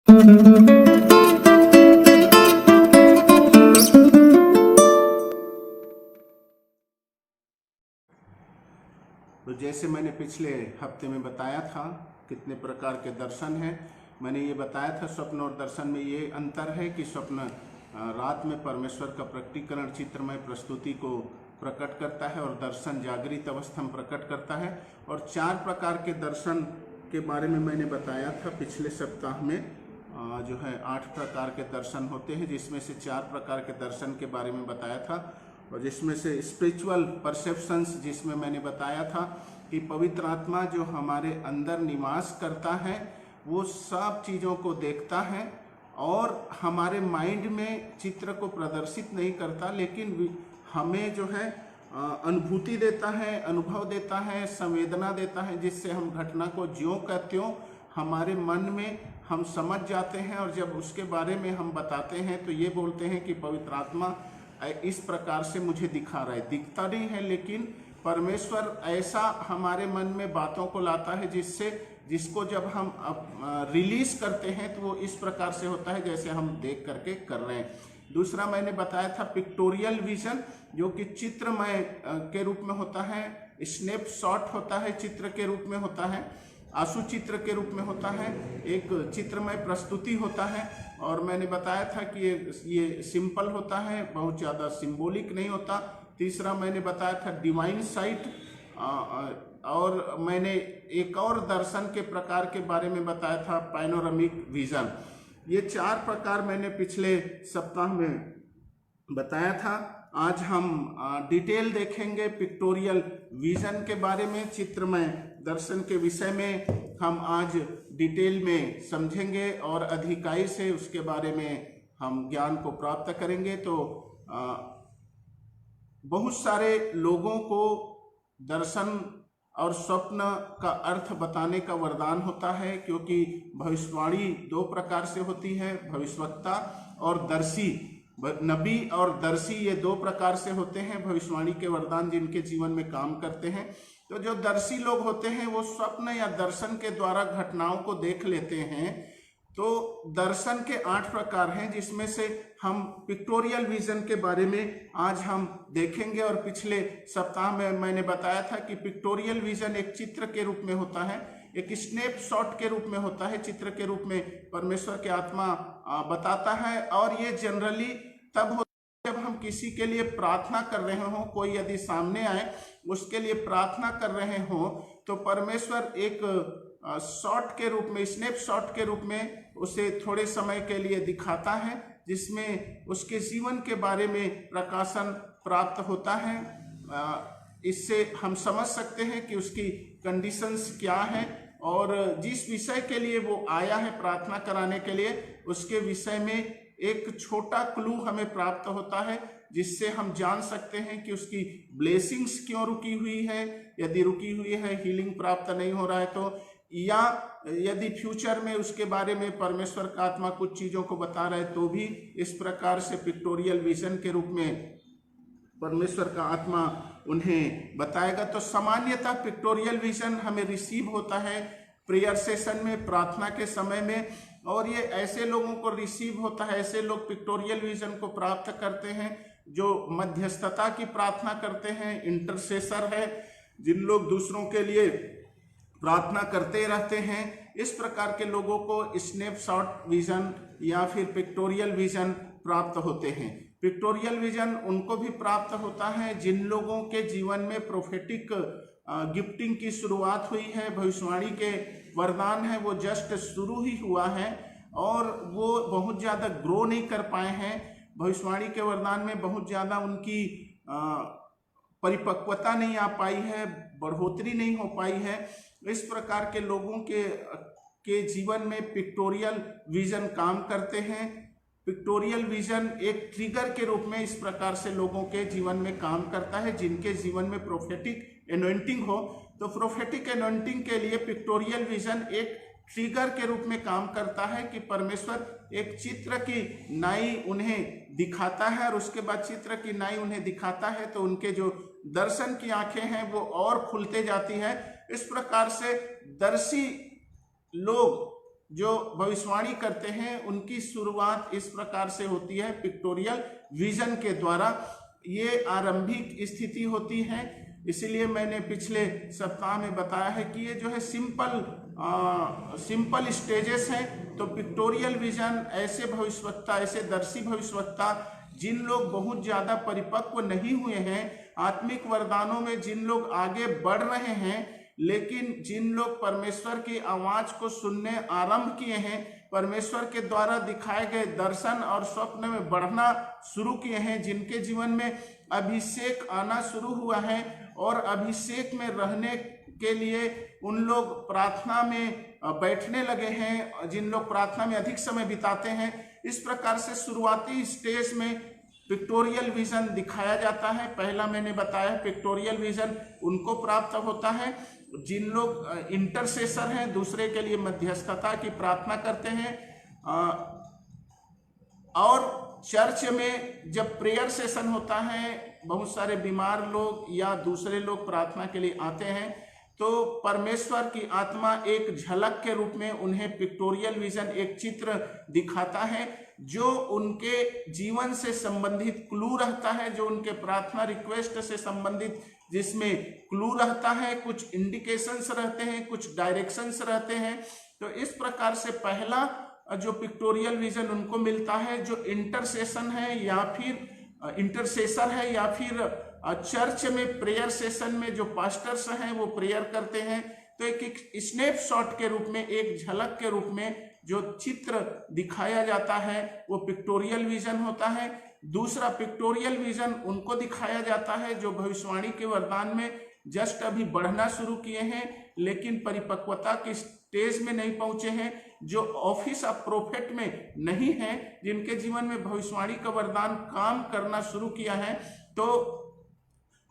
तो जैसे मैंने पिछले हफ्ते में बताया था कितने प्रकार के दर्शन हैं। मैंने ये बताया था स्वप्न और दर्शन में ये अंतर है कि स्वप्न रात में परमेश्वर का प्रकटीकरण चित्रमय प्रस्तुति को प्रकट करता है और दर्शन जागृत अवस्था में प्रकट करता है। और 4 प्रकार के दर्शन के बारे में मैंने बताया था पिछले सप्ताह में। जो है 8 प्रकार के दर्शन होते हैं, जिसमें से 4 प्रकार के दर्शन के बारे में बताया था। और जिसमें से स्पिरिचुअल परसेप्शंस, जिसमें मैंने बताया था कि पवित्र आत्मा जो हमारे अंदर निवास करता है वो सब चीज़ों को देखता है और हमारे माइंड में चित्र को प्रदर्शित नहीं करता, लेकिन हमें जो है अनुभूति देता है, अनुभव देता है, संवेदना देता है, जिससे हम घटना को ज्यों का त्यों हमारे मन में हम समझ जाते हैं। और जब उसके बारे में हम बताते हैं तो ये बोलते हैं कि पवित्र आत्मा इस प्रकार से मुझे दिखा रहा है। दिखता नहीं है, लेकिन परमेश्वर ऐसा हमारे मन में बातों को लाता है जिसको जब हम रिलीज करते हैं तो वो इस प्रकार से होता है जैसे हम देख करके कर रहे हैं। दूसरा मैंने बताया था पिक्टोरियल विजन, जो कि चित्रमय के रूप में होता है, स्नैपशॉट होता है, चित्र के रूप में होता है, आंसू चित्र के रूप में होता है, एक चित्रमय प्रस्तुति होता है। और मैंने बताया था कि ये सिंपल होता है, बहुत ज़्यादा सिंबॉलिक नहीं होता। तीसरा मैंने बताया था डिवाइन साइट। और मैंने एक और दर्शन के प्रकार के बारे में बताया था पैनोरामिक विजन। ये 4 प्रकार मैंने पिछले सप्ताह में बताया था। आज हम डिटेल देखेंगे पिक्टोरियल विजन के बारे में, चित्रमय दर्शन के विषय में हम आज डिटेल में समझेंगे और अधिकाई से उसके बारे में हम ज्ञान को प्राप्त करेंगे। तो बहुत सारे लोगों को दर्शन और स्वप्न का अर्थ बताने का वरदान होता है, क्योंकि भविष्यवाणी 2 प्रकार से होती है, भविष्यवक्ता और दर्शी। नबी और दर्शी ये 2 प्रकार से होते हैं, भविष्यवाणी के वरदान जिनके जीवन में काम करते हैं। तो जो दर्शी लोग होते हैं वो स्वप्न या दर्शन के द्वारा घटनाओं को देख लेते हैं। तो दर्शन के 8 प्रकार हैं, जिसमें से हम पिक्टोरियल विजन के बारे में आज हम देखेंगे। और पिछले सप्ताह में मैंने बताया था कि पिक्टोरियल विजन एक चित्र के रूप में होता है, एक स्नैपशॉट के रूप में होता है, चित्र के रूप में परमेश्वर की आत्मा बताता है। और ये जनरली तब होता है जब हम किसी के लिए प्रार्थना कर रहे हों, कोई यदि सामने आए उसके लिए प्रार्थना कर रहे हों, तो परमेश्वर एक शॉट के रूप में, स्नैपशॉट के रूप में उसे थोड़े समय के लिए दिखाता है, जिसमें उसके जीवन के बारे में प्रकाशन प्राप्त होता है। इससे हम समझ सकते हैं कि उसकी कंडीशंस क्या है और जिस विषय के लिए वो आया है प्रार्थना कराने के लिए, उसके विषय में एक छोटा क्लू हमें प्राप्त होता है, जिससे हम जान सकते हैं कि उसकी ब्लेसिंग्स क्यों रुकी हुई है। यदि रुकी हुई है, हीलिंग प्राप्त नहीं हो रहा है तो, या यदि फ्यूचर में उसके बारे में परमेश्वर का आत्मा कुछ चीज़ों को बता रहा है तो भी इस प्रकार से पिक्टोरियल विजन के रूप में परमेश्वर का आत्मा उन्हें बताएगा। तो सामान्यतः पिक्टोरियल विजन हमें रिसीव होता है प्रेयर सेशन में, प्रार्थना के समय में। और ये ऐसे लोगों को रिसीव होता है, ऐसे लोग पिक्टोरियल विजन को प्राप्त करते हैं जो मध्यस्थता की प्रार्थना करते हैं, इंटरसेसर है, जिन लोग दूसरों के लिए प्रार्थना करते रहते हैं। इस प्रकार के लोगों को स्नैपशॉट विजन या फिर पिक्टोरियल विजन प्राप्त होते हैं। पिक्टोरियल विजन उनको भी प्राप्त होता है जिन लोगों के जीवन में प्रोफेटिक गिफ्टिंग की शुरुआत हुई है, भविष्यवाणी के वरदान है वो जस्ट शुरू ही हुआ है और वो बहुत ज़्यादा ग्रो नहीं कर पाए हैं। भविष्यवाणी के वरदान में बहुत ज़्यादा उनकी परिपक्वता नहीं आ पाई है, बढ़ोतरी नहीं हो पाई है। इस प्रकार के लोगों के जीवन में पिक्टोरियल विजन काम करते हैं। पिक्टोरियल विजन एक ट्रिगर के रूप में इस प्रकार से लोगों के जीवन में काम करता है जिनके जीवन में प्रोफेटिक एनॉइंटिंग हो। तो प्रोफेटिक एनॉइंटिंग के लिए पिक्टोरियल विजन एक ट्रिगर के रूप में काम करता है कि परमेश्वर एक चित्र की नाई उन्हें दिखाता है और उसके बाद चित्र की नाई उन्हें दिखाता है तो उनके जो दर्शन की आंखें हैं वो और खुलते जाती है। इस प्रकार से दर्शी लोग जो भविष्यवाणी करते हैं उनकी शुरुआत इस प्रकार से होती है, पिक्टोरियल विजन के द्वारा। ये आरंभिक स्थिति होती है, इसलिए मैंने पिछले सप्ताह में बताया है कि ये जो है सिंपल स्टेजेस हैं। तो पिक्टोरियल विजन ऐसे भविष्यवक्ता, ऐसे दर्शी भविष्यवक्ता जिन लोग बहुत ज़्यादा परिपक्व नहीं हुए हैं, आत्मिक वरदानों में जिन लोग आगे बढ़ रहे हैं, लेकिन जिन लोग परमेश्वर की आवाज को सुनने आरंभ किए हैं, परमेश्वर के द्वारा दिखाए गए दर्शन और स्वप्न में बढ़ना शुरू किए हैं, जिनके जीवन में अभिषेक आना शुरू हुआ है और अभिषेक में रहने के लिए उन लोग प्रार्थना में बैठने लगे हैं, जिन लोग प्रार्थना में अधिक समय बिताते हैं, इस प्रकार से शुरुआती स्टेज में पिक्टोरियल विजन दिखाया जाता है। पहला मैंने बताया पिक्टोरियल विजन उनको प्राप्त होता है जिन लोग इंटरसेसर हैं, दूसरे के लिए मध्यस्थता की प्रार्थना करते हैं। और चर्च में जब प्रेयर सेशन होता है, बहुत सारे बीमार लोग या दूसरे लोग प्रार्थना के लिए आते हैं, तो परमेश्वर की आत्मा एक झलक के रूप में उन्हें पिक्टोरियल विजन, एक चित्र दिखाता है जो उनके जीवन से संबंधित क्लू रहता है, जो उनके प्रार्थना रिक्वेस्ट से संबंधित जिसमें क्लू रहता है, कुछ इंडिकेशंस रहते हैं, कुछ डायरेक्शंस रहते हैं। तो इस प्रकार से पहला जो पिक्टोरियल विजन उनको मिलता है, जो इंटरसेशन है या फिर इंटरसेसर है, या फिर चर्च में प्रेयर सेशन में जो पास्टर्स हैं वो प्रेयर करते हैं। तो एक स्नैपशॉट के रूप में, एक झलक के रूप में जो चित्र दिखाया जाता है वो पिक्टोरियल विजन होता है। दूसरा पिक्टोरियल विजन उनको दिखाया जाता है जो भविष्यवाणी के वरदान में जस्ट अभी बढ़ना शुरू किए हैं, लेकिन परिपक्वता के स्टेज में नहीं पहुंचे हैं, जो ऑफिस ऑफ प्रोफेट में नहीं है, जिनके जीवन में भविष्यवाणी का वरदान काम करना शुरू किया है। तो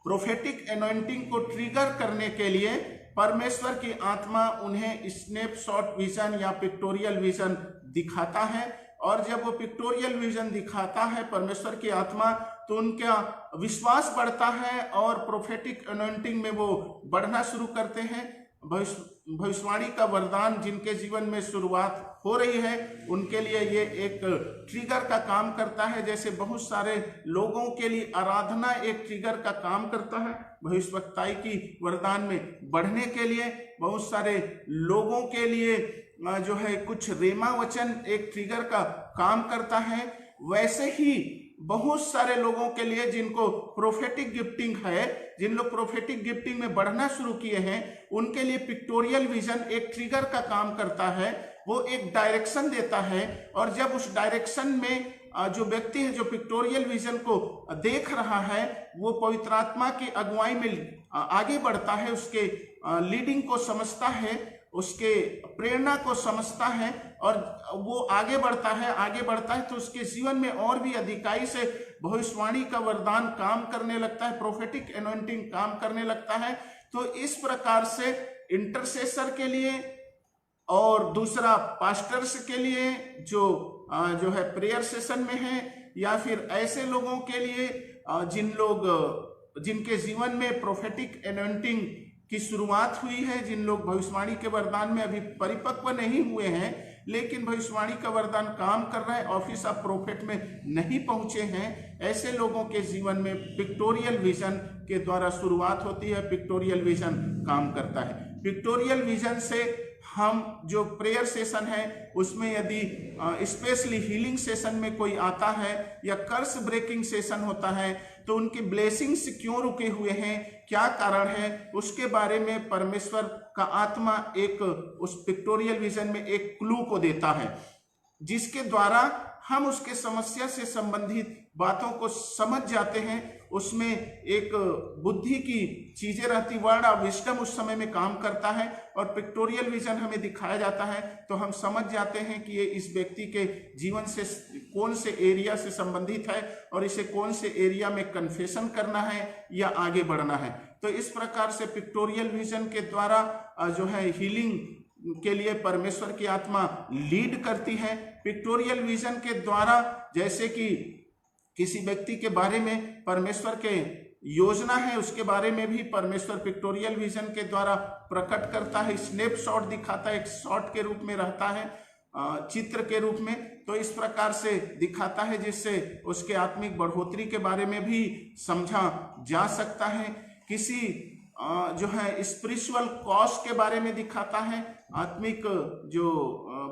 प्रोफेटिक एनॉइंटिंग को ट्रिगर करने के लिए परमेश्वर की आत्मा उन्हें स्नैपशॉट विजन या पिक्टोरियल विजन दिखाता है। और जब वो पिक्टोरियल विजन दिखाता है परमेश्वर की आत्मा, तो उनका विश्वास बढ़ता है और प्रोफेटिक एनॉइंटिंग में वो बढ़ना शुरू करते हैं। भविष्यवाणी का वरदान जिनके जीवन में शुरुआत हो रही है, उनके लिए ये एक ट्रिगर का काम करता है। जैसे बहुत सारे लोगों के लिए आराधना एक ट्रिगर का काम करता है, भविष्यवक्ताई की वरदान में बढ़ने के लिए बहुत सारे लोगों के लिए जो है कुछ रेमा वचन एक ट्रिगर का काम करता है। वैसे ही बहुत सारे लोगों के लिए जिनको प्रोफेटिक गिफ्टिंग है, जिन लोग प्रोफेटिक गिफ्टिंग में बढ़ना शुरू किए हैं, उनके लिए पिक्टोरियल विजन एक ट्रिगर का काम करता है, वो एक डायरेक्शन देता है। और जब उस डायरेक्शन में जो व्यक्ति है जो पिक्टोरियल विजन को देख रहा है, वो पवित्र आत्मा की अगुवाई में आगे बढ़ता है, उसके लीडिंग को समझता है, उसके प्रेरणा को समझता है और वो आगे बढ़ता है तो उसके जीवन में और भी अधिकाई से भविष्यवाणी का वरदान काम करने लगता है, प्रोफेटिक एनॉइंटिंग काम करने लगता है। तो इस प्रकार से इंटरसेसर के लिए और दूसरा पास्टर्स के लिए जो है प्रेयर सेशन में है, या फिर ऐसे लोगों के लिए जिनके जीवन में प्रोफेटिक एनॉइंटिंग की शुरुआत हुई है, जिन लोग भविष्यवाणी के वरदान में अभी परिपक्व नहीं हुए हैं, लेकिन भविष्यवाणी का वरदान काम कर रहा है, ऑफिस ऑफ प्रोफेट में नहीं पहुंचे हैं, ऐसे लोगों के जीवन में पिक्टोरियल विजन के द्वारा शुरुआत होती है। पिक्टोरियल विजन काम करता है। पिक्टोरियल विजन से हम जो प्रेयर सेशन है उसमें यदि स्पेशली हीलिंग सेशन में कोई आता है या कर्स ब्रेकिंग सेशन होता है, तो उनकी ब्लेसिंग्स क्यों रुके हुए हैं, क्या कारण है, उसके बारे में परमेश्वर का आत्मा एक उस पिक्टोरियल विजन में एक क्लू को देता है, जिसके द्वारा हम उसके समस्या से संबंधित बातों को समझ जाते हैं। उसमें एक बुद्धि की चीजें रहती, वर्ड ऑफ विजडम उस समय में काम करता है और पिक्टोरियल विजन हमें दिखाया जाता है, तो हम समझ जाते हैं कि ये इस व्यक्ति के जीवन से कौन से एरिया से संबंधित है और इसे कौन से एरिया में कन्फेशन करना है या आगे बढ़ना है। तो इस प्रकार से पिक्टोरियल विजन के द्वारा जो है हीलिंग के लिए परमेश्वर की आत्मा लीड करती है। पिक्टोरियल विजन के द्वारा जैसे कि किसी व्यक्ति के बारे में परमेश्वर के योजना है, उसके बारे में भी परमेश्वर पिक्टोरियल विजन के द्वारा प्रकट करता है, स्नैपशॉट दिखाता है, एक शॉट के रूप में रहता है। चित्र के रूप में। तो इस प्रकार से दिखाता है जिससे उसके आत्मिक बढ़ोतरी के बारे में भी समझा जा सकता है। किसी जो है स्पिरिचुअल कॉज के बारे में दिखाता है, आत्मिक जो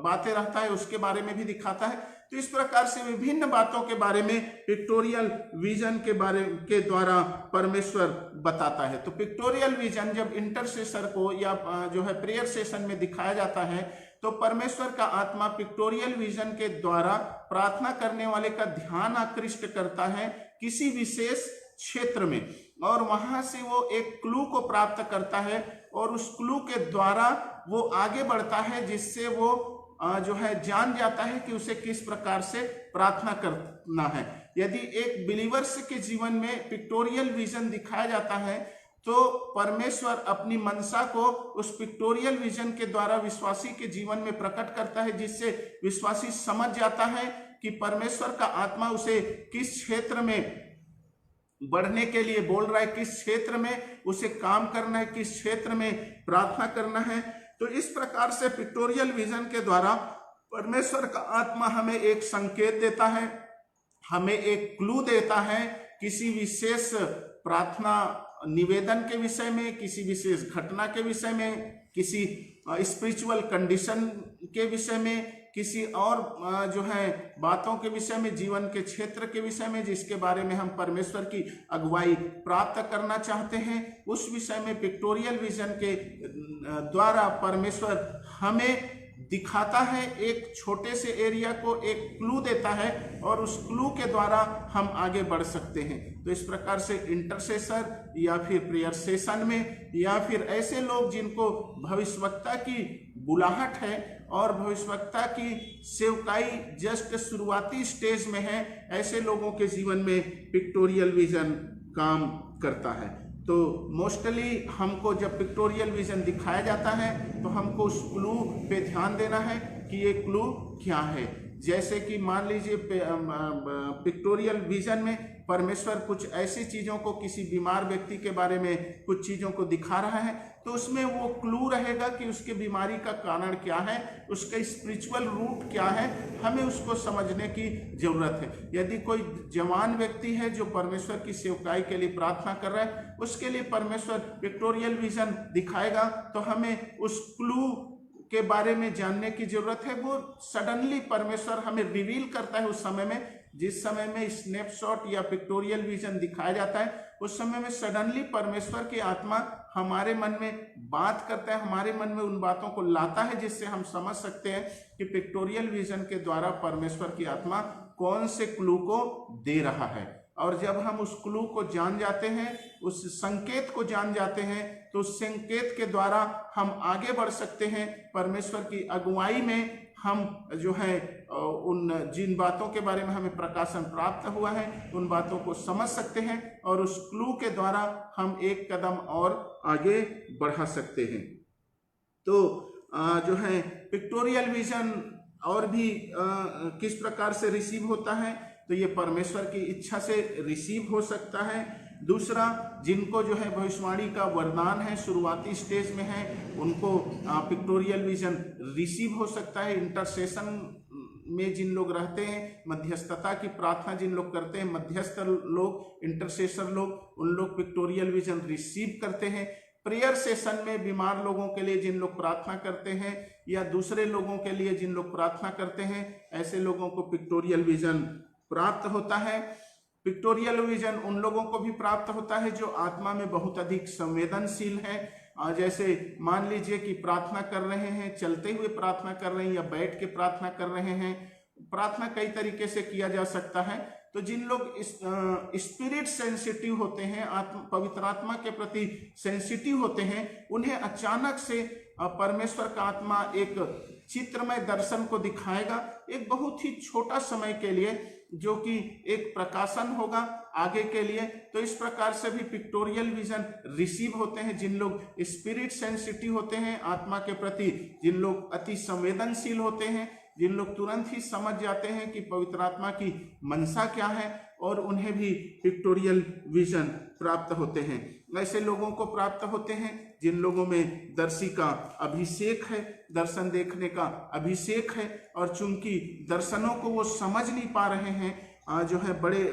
बातें रहता है उसके बारे में भी दिखाता है। तो इस प्रकार से विभिन्न बातों के बारे में पिक्टोरियल विजन के द्वारा परमेश्वर बताता है। तो पिक्टोरियल विजन जब इंटरसेसर को या जो है प्रेयर सेशन में दिखाया जाता है तो परमेश्वर का आत्मा पिक्टोरियल विजन के द्वारा प्रार्थना करने वाले का ध्यान आकृष्ट करता है किसी विशेष क्षेत्र में, और वहां से वो एक क्लू को प्राप्त करता है और उस क्लू के द्वारा वो आगे बढ़ता है, जिससे वो जो है जान जाता है कि उसे किस प्रकार से प्रार्थना करना है। यदि एक बिलीवर्स के जीवन में पिक्टोरियल विजन दिखाया जाता है तो परमेश्वर अपनी मनसा को उस पिक्टोरियल विजन के द्वारा विश्वासी के जीवन में प्रकट करता है, जिससे विश्वासी समझ जाता है कि परमेश्वर का आत्मा उसे किस क्षेत्र में बढ़ने के लिए बोल रहा है, किस क्षेत्र में उसे काम करना है, किस क्षेत्र में प्रार्थना करना है। तो इस प्रकार से पिक्टोरियल विजन के द्वारा परमेश्वर का आत्मा हमें एक संकेत देता है, हमें एक क्लू देता है किसी विशेष प्रार्थना निवेदन के विषय में, किसी विशेष घटना के विषय में, किसी स्पिरिचुअल कंडीशन के विषय में, किसी और जो है बातों के विषय में, जीवन के क्षेत्र के विषय में जिसके बारे में हम परमेश्वर की अगुवाई प्राप्त करना चाहते हैं। उस विषय में पिक्टोरियल विजन के द्वारा परमेश्वर हमें दिखाता है, एक छोटे से एरिया को एक क्लू देता है और उस क्लू के द्वारा हम आगे बढ़ सकते हैं। तो इस प्रकार से इंटरसेसर या फिर प्रेयर सेशन में या फिर ऐसे लोग जिनको भविष्यवक्ता की बुलाहट है और भविष्यवक्ता की सेवकाई जस्ट शुरुआती स्टेज में है, ऐसे लोगों के जीवन में पिक्टोरियल विजन काम करता है। तो मोस्टली हमको जब पिक्टोरियल विजन दिखाया जाता है तो हमको उस क्लू पे ध्यान देना है कि ये क्लू क्या है। जैसे कि मान लीजिए पिक्टोरियल विजन में परमेश्वर कुछ ऐसी चीज़ों को, किसी बीमार व्यक्ति के बारे में कुछ चीज़ों को दिखा रहा है, तो उसमें वो क्लू रहेगा कि उसके बीमारी का कारण क्या है, उसका स्पिरिचुअल रूट क्या है, हमें उसको समझने की जरूरत है। यदि कोई जवान व्यक्ति है जो परमेश्वर की सेवकाई के लिए प्रार्थना कर रहा है, उसके लिए परमेश्वर पिक्टोरियल विजन दिखाएगा तो हमें उस क्लू के बारे में जानने की जरूरत है। वो सडनली परमेश्वर हमें रिवील करता है उस समय में, जिस समय में स्नैपशॉट या पिक्टोरियल विजन दिखाया जाता है उस समय में सडनली परमेश्वर की आत्मा हमारे मन में बात करता है, हमारे मन में उन बातों को लाता है जिससे हम समझ सकते हैं कि पिक्टोरियल विजन के द्वारा परमेश्वर की आत्मा कौन से क्लू को दे रहा है। और जब हम उस क्लू को जान जाते हैं, उस संकेत को जान जाते हैं, तो उस संकेत के द्वारा हम आगे बढ़ सकते हैं। परमेश्वर की अगुवाई में हम जो है उन जिन बातों के बारे में हमें प्रकाशन प्राप्त हुआ है उन बातों को समझ सकते हैं और उस क्लू के द्वारा हम एक कदम और आगे बढ़ा सकते हैं। तो जो है पिक्टोरियल विजन और भी किस प्रकार से रिसीव होता है, तो ये परमेश्वर की इच्छा से रिसीव हो सकता है। दूसरा, जिनको जो है भविष्यवाणी का वरदान है, शुरुआती स्टेज में है, उनको पिक्टोरियल विजन रिसीव हो सकता है। इंटरसेशन में जिन लोग रहते हैं, मध्यस्थता की प्रार्थना जिन लोग करते हैं, मध्यस्थ लोग, इंटरसेसर लोग, उन लोग पिक्टोरियल विजन रिसीव करते हैं। प्रेयर सेशन में बीमार लोगों के लिए जिन लोग प्रार्थना करते हैं या दूसरे लोगों के लिए जिन लोग प्रार्थना करते हैं, ऐसे लोगों को पिक्टोरियल विजन प्राप्त होता है। पिक्टोरियल विजन उन लोगों को भी प्राप्त होता है जो आत्मा में बहुत अधिक संवेदनशील है। जैसे मान लीजिए कि प्रार्थना कर रहे हैं, चलते हुए प्रार्थना कर रहे हैं या बैठ के प्रार्थना कर रहे हैं। प्रार्थना कई तरीके से किया जा सकता है। तो जिन लोग स्पिरिट सेंसिटिव होते हैं, पवित्र आत्मा के प्रति सेंसिटिव होते हैं, उन्हें अचानक से परमेश्वर का आत्मा एक चित्रमय दर्शन को दिखाएगा, एक बहुत ही छोटा समय के लिए, जो कि एक प्रकाशन होगा आगे के लिए। तो इस प्रकार से भी पिक्टोरियल विजन रिसीव होते हैं जिन लोग स्पिरिट सेंसिटिव होते हैं, आत्मा के प्रति जिन लोग अति संवेदनशील होते हैं, जिन लोग तुरंत ही समझ जाते हैं कि पवित्र आत्मा की मंशा क्या है, और उन्हें भी पिक्टोरियल विजन प्राप्त होते हैं। ऐसे लोगों को प्राप्त होते हैं जिन लोगों में दर्शी का अभिषेक है, दर्शन देखने का अभिषेक है, और चूंकि दर्शनों को वो समझ नहीं पा रहे हैं, जो है बड़े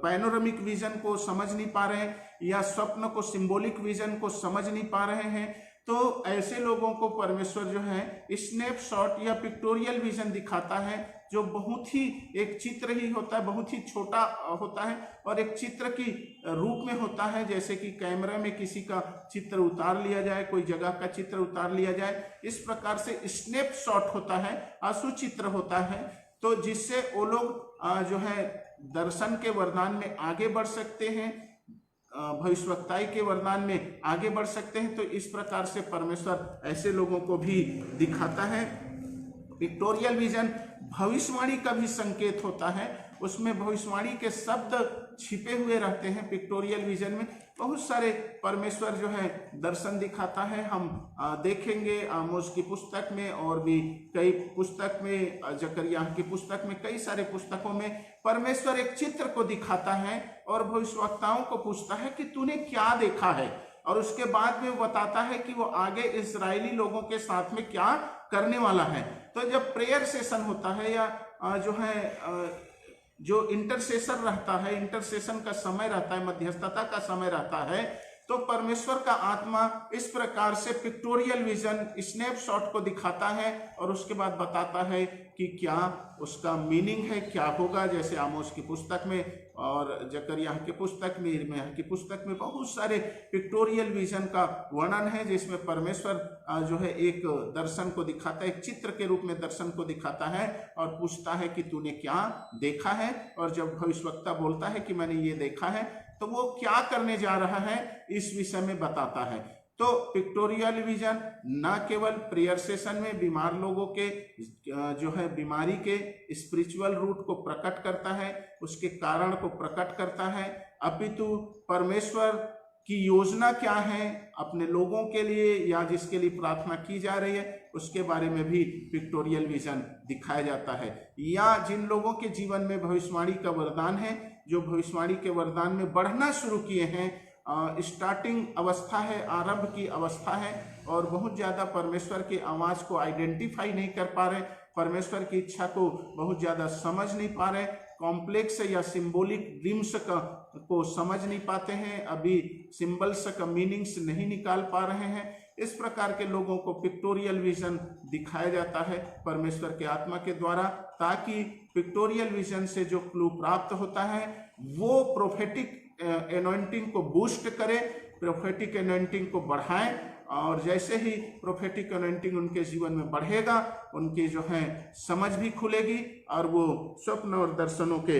पैनोरामिक विजन को समझ नहीं पा रहे हैं, या स्वप्न को, सिंबॉलिक विजन को समझ नहीं पा रहे हैं, तो ऐसे लोगों को परमेश्वर जो है स्नैपशॉट या पिक्टोरियल विजन दिखाता है, जो बहुत ही एक चित्र ही होता है, बहुत ही छोटा होता है और एक चित्र की रूप में होता है। जैसे कि कैमरा में किसी का चित्र उतार लिया जाए, कोई जगह का चित्र उतार लिया जाए, इस प्रकार से स्नैपशॉट होता है, आंसू चित्र होता है, तो जिससे वो लोग जो है दर्शन के वरदान में आगे बढ़ सकते हैं, भविष्यवक्ताई के वरदान में आगे बढ़ सकते हैं। तो इस प्रकार से परमेश्वर ऐसे लोगों को भी दिखाता है। पिक्टोरियल विजन भविष्यवाणी का भी संकेत होता है, उसमें भविष्यवाणी के शब्द छिपे हुए रहते हैं। पिक्टोरियल विजन में बहुत सारे परमेश्वर जो है दर्शन दिखाता है। हम देखेंगे आमोस की पुस्तक में और भी कई पुस्तक में, जकरिया की पुस्तक में, कई सारे पुस्तकों में परमेश्वर एक चित्र को दिखाता है और भविष्यवक्ताओं को पूछता है कि तूने क्या देखा है, और उसके बाद में वो बताता है कि वो आगे इस्राएली लोगों के साथ में क्या करने वाला है। तो जब प्रेयर सेशन होता है या जो है जो इंटरसेशन रहता है, इंटरसेशन का समय रहता है, मध्यस्थता का समय रहता है, तो परमेश्वर का आत्मा इस प्रकार से पिक्टोरियल विजन, स्नैपशॉट को दिखाता है और उसके बाद बताता है कि क्या उसका मीनिंग है, क्या होगा। जैसे आमोस की पुस्तक में और जकरिया की पुस्तक में, यिर्मयाह की पुस्तक में बहुत सारे पिक्टोरियल विजन का वर्णन है, जिसमें परमेश्वर जो है एक दर्शन को दिखाता है, एक चित्र के रूप में दर्शन को दिखाता है और पूछता है कि तूने क्या देखा है। और जब भविष्यवक्ता बोलता है कि मैंने ये देखा है, तो वो क्या करने जा रहा है इस विषय में बताता है। तो पिक्टोरियल विजन न केवल प्रेयर सेशन में बीमार लोगों के जो है बीमारी के स्पिरिचुअल रूट को प्रकट करता है, उसके कारण को प्रकट करता है, अपितु परमेश्वर की योजना क्या है अपने लोगों के लिए या जिसके लिए प्रार्थना की जा रही है, उसके बारे में भी पिक्टोरियल विजन दिखाया जाता है। या जिन लोगों के जीवन में भविष्यवाणी का वरदान है, जो भविष्यवाणी के वरदान में बढ़ना शुरू किए हैं, स्टार्टिंग अवस्था है, आरंभ की अवस्था है, और बहुत ज़्यादा परमेश्वर की आवाज़ को आइडेंटिफाई नहीं कर पा रहे, परमेश्वर की इच्छा को बहुत ज़्यादा समझ नहीं पा रहे, कॉम्प्लेक्स या सिंबॉलिक ड्रीम्स को समझ नहीं पाते हैं, अभी सिंबल्स का मीनिंग्स नहीं निकाल पा रहे हैं, इस प्रकार के लोगों को पिक्टोरियल विजन दिखाया जाता है परमेश्वर के आत्मा के द्वारा, ताकि पिक्टोरियल विजन से जो क्लू प्राप्त होता है वो प्रोफेटिक एनॉइंटिंग को बूस्ट करे, प्रोफेटिक एनॉइंटिंग को बढ़ाएं, और जैसे ही प्रोफेटिक एनॉइंटिंग उनके जीवन में बढ़ेगा, उनकी जो है समझ भी खुलेगी और वो स्वप्न और दर्शनों के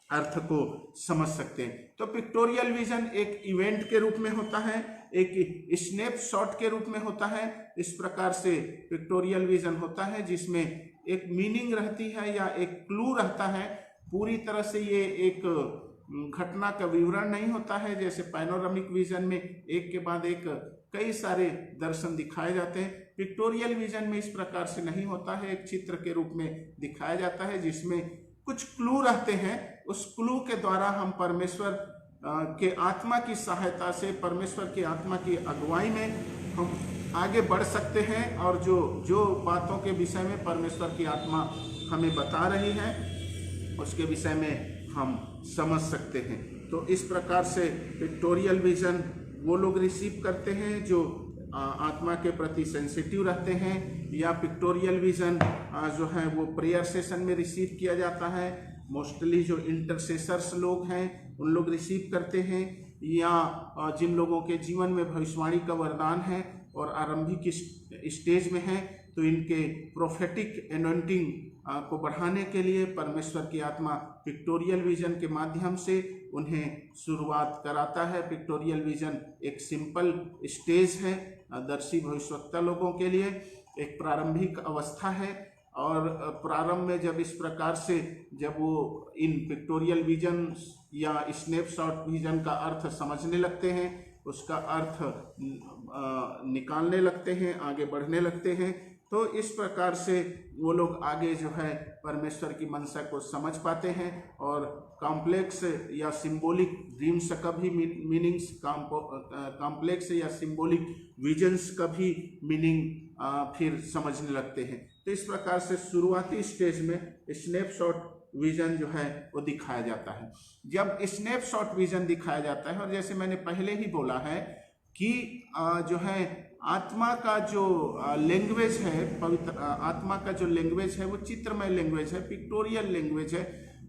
अर्थ को समझ सकते हैं। तो पिक्टोरियल विजन एक इवेंट के रूप में होता है, एक स्नैपशॉट के रूप में होता है। इस प्रकार से पिक्टोरियल विजन होता है जिसमें एक मीनिंग रहती है या एक क्लू रहता है। पूरी तरह से ये एक घटना का विवरण नहीं होता है, जैसे पैनोरामिक विजन में एक के बाद एक कई सारे दर्शन दिखाए जाते हैं। पिक्टोरियल विजन में इस प्रकार से नहीं होता है, एक चित्र के रूप में दिखाया जाता है जिसमें कुछ क्लू रहते हैं। उस क्लू के द्वारा हम परमेश्वर के आत्मा की सहायता से, परमेश्वर की आत्मा की अगुवाई में हम आगे बढ़ सकते हैं, और जो बातों के विषय में परमेश्वर की आत्मा हमें बता रही है उसके विषय में हम समझ सकते हैं। तो इस प्रकार से पिक्टोरियल विजन वो लोग रिसीव करते हैं जो आत्मा के प्रति सेंसिटिव रहते हैं, या पिक्टोरियल विजन जो है वो प्रेयर सेशन में रिसीव किया जाता है। मोस्टली जो इंटरसेसर्स लोग हैं उन लोग रिसीव करते हैं, या जिन लोगों के जीवन में भविष्यवाणी का वरदान है और आरंभिक स्टेज में है, तो इनके प्रोफेटिक एनॉइंटिंग को बढ़ाने के लिए परमेश्वर की आत्मा पिक्टोरियल विजन के माध्यम से उन्हें शुरुआत कराता है। पिक्टोरियल विजन एक सिंपल स्टेज है दर्शी भविष्यवक्ता लोगों के लिए, एक प्रारंभिक अवस्था है, और प्रारंभ में जब इस प्रकार से जब वो इन पिक्टोरियल विजन या स्नैपशॉट विजन का अर्थ समझने लगते हैं, उसका अर्थ निकालने लगते हैं, आगे बढ़ने लगते हैं, तो इस प्रकार से वो लोग आगे जो है परमेश्वर की मनसा को समझ पाते हैं और कॉम्प्लेक्स या सिंबॉलिक ड्रीम्स का भी मीनिंग्स, कॉम्प्लेक्स या सिंबॉलिक विजन्स का भी मीनिंग फिर समझने लगते हैं। तो इस प्रकार से शुरुआती स्टेज में स्नैपशॉट विजन जो है वो दिखाया जाता है। जब स्नैपशॉट विजन दिखाया जाता है, और जैसे मैंने पहले ही बोला है कि जो है आत्मा का जो लैंग्वेज है, पवित्र आत्मा का जो लैंग्वेज है वो चित्रमय लैंग्वेज है, पिक्टोरियल लैंग्वेज है,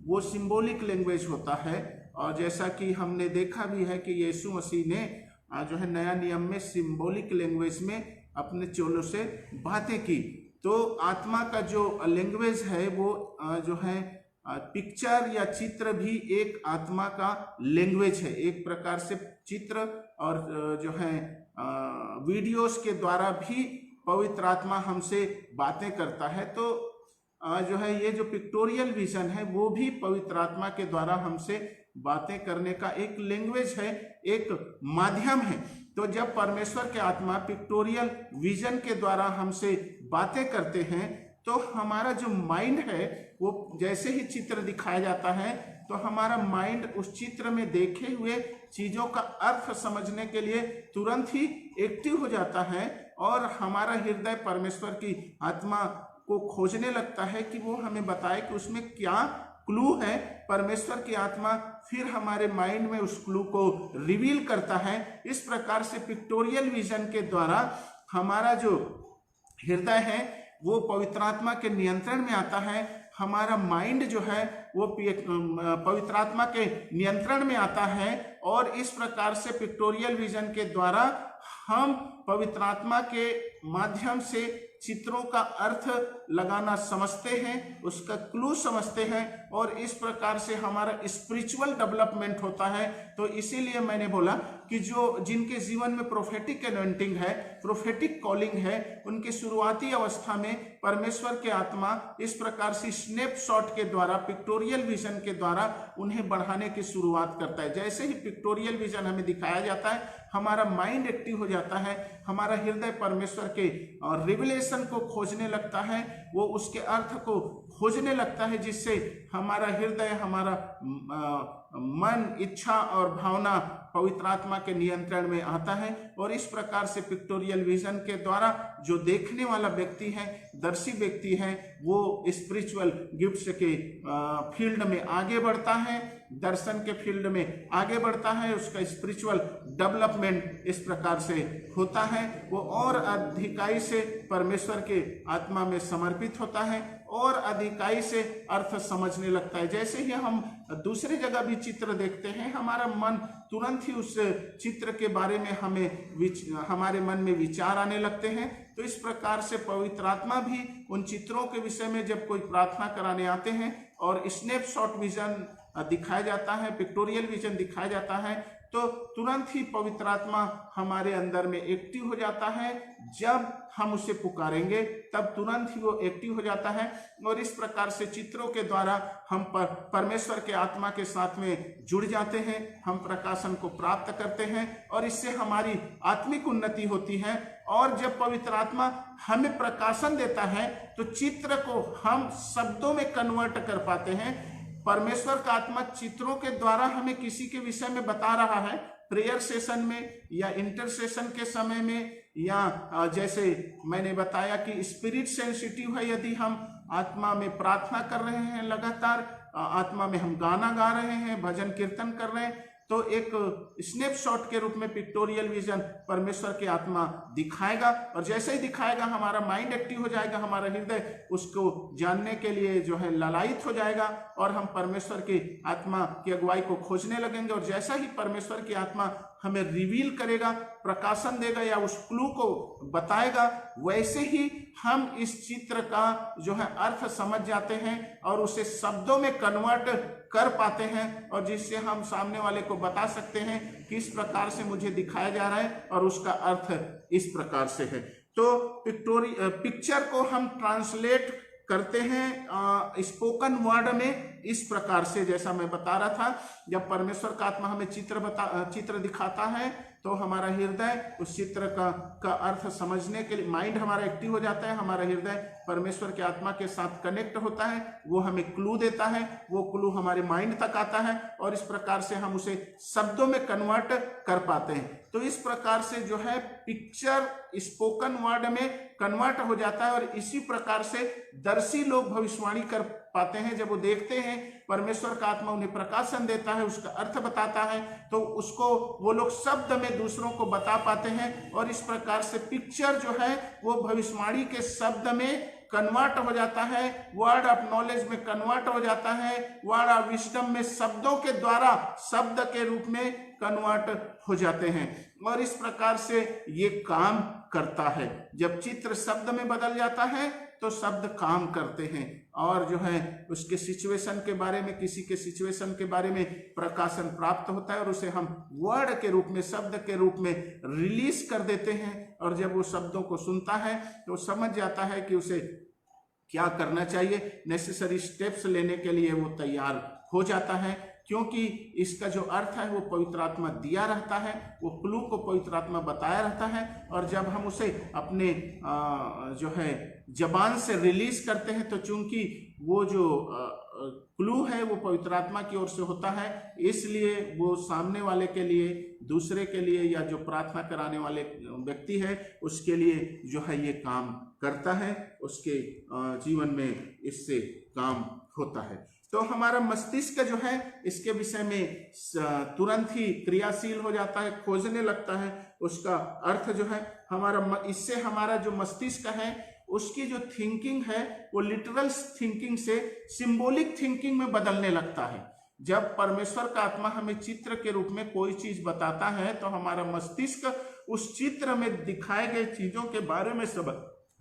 वो सिंबॉलिक लैंग्वेज होता है। और जैसा कि हमने देखा भी है कि यीशु मसीह ने जो है नया नियम में सिंबॉलिक लैंग्वेज में अपने चेलों से बातें की। तो आत्मा का जो लैंग्वेज है वो जो है पिक्चर या चित्र भी एक आत्मा का लैंग्वेज है। एक प्रकार से चित्र और जो है वीडियोस के द्वारा भी पवित्र आत्मा हमसे बातें करता है। तो जो है ये जो पिक्टोरियल विजन है वो भी पवित्र आत्मा के द्वारा हमसे बातें करने का एक लैंग्वेज है, एक माध्यम है। तो जब परमेश्वर के आत्मा पिक्टोरियल विजन के द्वारा हमसे बातें करते हैं तो हमारा जो माइंड है वो जैसे ही चित्र दिखाया जाता है तो हमारा माइंड उस चित्र में देखे हुए चीजों का अर्थ समझने के लिए तुरंत ही एक्टिव हो जाता है और हमारा हृदय परमेश्वर की आत्मा को खोजने लगता है कि वो हमें बताए कि उसमें क्या क्लू है। परमेश्वर की आत्मा फिर हमारे माइंड में उस क्लू को रिवील करता है। इस प्रकार से पिक्टोरियल विजन के द्वारा हमारा जो हृदय है वो पवित्र आत्मा के नियंत्रण में आता है। हमारा माइंड जो है वो पवित्र आत्मा के नियंत्रण में आता है और इस प्रकार से पिक्टोरियल विजन के द्वारा हम पवित्र आत्मा के माध्यम से चित्रों का अर्थ लगाना समझते हैं, उसका क्लू समझते हैं और इस प्रकार से हमारा स्पिरिचुअल डेवलपमेंट होता है। तो इसीलिए मैंने बोला कि जो जिनके जीवन में प्रोफेटिक एनॉइंटिंग है, प्रोफेटिक कॉलिंग है, उनकी शुरुआती अवस्था में परमेश्वर के आत्मा इस प्रकार से स्नैपशॉट के द्वारा, पिक्टोरियल विजन के द्वारा उन्हें बढ़ाने की शुरुआत करता है। जैसे ही पिक्टोरियल विजन हमें दिखाया जाता है हमारा माइंड एक्टिव हो जाता है, हमारा हृदय परमेश्वर के रिविलेशन को खोजने लगता है, वो उसके अर्थ को खोजने लगता है, जिससे हमारा हृदय, हमारा मन, इच्छा और भावना पवित्र आत्मा के नियंत्रण में आता है। और इस प्रकार से पिक्टोरियल विजन के द्वारा जो देखने वाला व्यक्ति है, दर्शी व्यक्ति है, वो स्पिरिचुअल गिफ्ट्स के फील्ड में आगे बढ़ता है, दर्शन के फील्ड में आगे बढ़ता है, उसका स्पिरिचुअल डेवलपमेंट इस प्रकार से होता है। वो और अधिकाई से परमेश्वर के आत्मा में समर्पित होता है और अधिकाई से अर्थ समझने लगता है। जैसे ही हम दूसरी जगह भी चित्र देखते हैं हमारा मन तुरंत ही उस चित्र के बारे में हमारे मन में विचार आने लगते हैं। तो इस प्रकार से पवित्र आत्मा भी उन चित्रों के विषय में जब कोई प्रार्थना कराने आते हैं और स्नैपशॉट विजन दिखाया जाता है, पिक्टोरियल विजन दिखाया जाता है, तो तुरंत ही पवित्र आत्मा हमारे अंदर में एक्टिव हो जाता है। जब हम उसे पुकारेंगे तब तुरंत ही वो एक्टिव हो जाता है और इस प्रकार से चित्रों के द्वारा हम परमेश्वर के आत्मा के साथ में जुड़ जाते हैं, हम प्रकाशन को प्राप्त करते हैं और इससे हमारी आत्मिक उन्नति होती है। और जब पवित्र आत्मा हमें प्रकाशन देता है तो चित्र को हम शब्दों में कन्वर्ट कर पाते हैं। परमेश्वर का आत्मा चित्रों के द्वारा हमें किसी के विषय में बता रहा है, प्रेयर सेशन में या इंटरसेशन के समय में, या जैसे मैंने बताया कि स्पिरिट सेंसिटिव है, यदि हम आत्मा में प्रार्थना कर रहे हैं, लगातार आत्मा में हम गाना गा रहे हैं, भजन कीर्तन कर रहे हैं, तो एक स्नैपशॉट के रूप में पिक्टोरियल विजन परमेश्वर की आत्मा दिखाएगा और जैसे ही दिखाएगा हमारा माइंड एक्टिव हो जाएगा, हमारा हृदय उसको जानने के लिए जो है ललायित हो जाएगा और हम परमेश्वर की आत्मा की अगुवाई को खोजने लगेंगे। और जैसा ही परमेश्वर की आत्मा हमें रिवील करेगा, प्रकाशन देगा या उस क्लू को बताएगा, वैसे ही हम इस चित्र का जो है अर्थ समझ जाते हैं और उसे शब्दों में कन्वर्ट कर पाते हैं और जिससे हम सामने वाले को बता सकते हैं कि इस प्रकार से मुझे दिखाया जा रहा है और उसका अर्थ इस प्रकार से है। तो पिक्चर को हम ट्रांसलेट करते हैं स्पोकन वर्ड में इस प्रकार से, जैसा मैं बता रहा था, जब परमेश्वर का आत्मा हमें चित्र दिखाता है तो हमारा हृदय उस चित्र का अर्थ समझने के लिए, माइंड हमारा एक्टिव हो जाता है, हमारा हृदय परमेश्वर के आत्मा के साथ कनेक्ट होता है, वो हमें क्लू देता है, वो क्लू हमारे माइंड तक आता है और इस प्रकार से हम उसे शब्दों में कन्वर्ट कर पाते हैं। तो इस प्रकार से जो है पिक्चर स्पोकन वर्ड में कन्वर्ट हो जाता है और इसी प्रकार से दर्शी लोग भविष्यवाणी कर पाते हैं। जब वो देखते हैं परमेश्वर का आत्मा उन्हें प्रकाशन देता है, उसका अर्थ बताता है, तो उसको वो लोग शब्द में दूसरों को बता पाते हैं और इस प्रकार से पिक्चर जो है वो भविष्यवाणी के शब्द में कन्वर्ट हो जाता है, वर्ड ऑफ नॉलेज में कन्वर्ट हो जाता है, वर्ड ऑफ विजडम में शब्दों के द्वारा शब्द के रूप में कन्वर्ट हो जाते हैं और इस प्रकार से ये काम करता है। जब चित्र शब्द में बदल जाता है तो शब्द काम करते हैं और जो है उसके सिचुएशन के बारे में, किसी के सिचुएशन के बारे में प्रकाशन प्राप्त होता है और उसे हम वर्ड के रूप में, शब्द के रूप में रिलीज कर देते हैं और जब वो शब्दों को सुनता है तो समझ जाता है कि उसे क्या करना चाहिए, नेसेसरी स्टेप्स लेने के लिए वो तैयार हो जाता है, क्योंकि इसका जो अर्थ है वो पवित्र आत्मा दिया रहता है, वो क्लू को पवित्र आत्मा बताया रहता है और जब हम उसे अपने जो है जबान से रिलीज करते हैं तो चूंकि वो जो क्लू है वो पवित्र आत्मा की ओर से होता है, इसलिए वो सामने वाले के लिए, दूसरे के लिए या जो प्रार्थना कराने वाले व्यक्ति है उसके लिए जो है ये काम करता है, उसके जीवन में इससे काम होता है। तो हमारा मस्तिष्क जो है इसके विषय में तुरंत ही क्रियाशील हो जाता है, खोजने लगता है उसका अर्थ जो है हमारा, इससे हमारा जो मस्तिष्क है उसकी जो थिंकिंग है वो लिटरल थिंकिंग से सिंबॉलिक थिंकिंग में बदलने लगता है। जब परमेश्वर का आत्मा हमें चित्र के रूप में कोई चीज बताता है तो हमारा मस्तिष्क उस चित्र में दिखाए गए चीजों के बारे में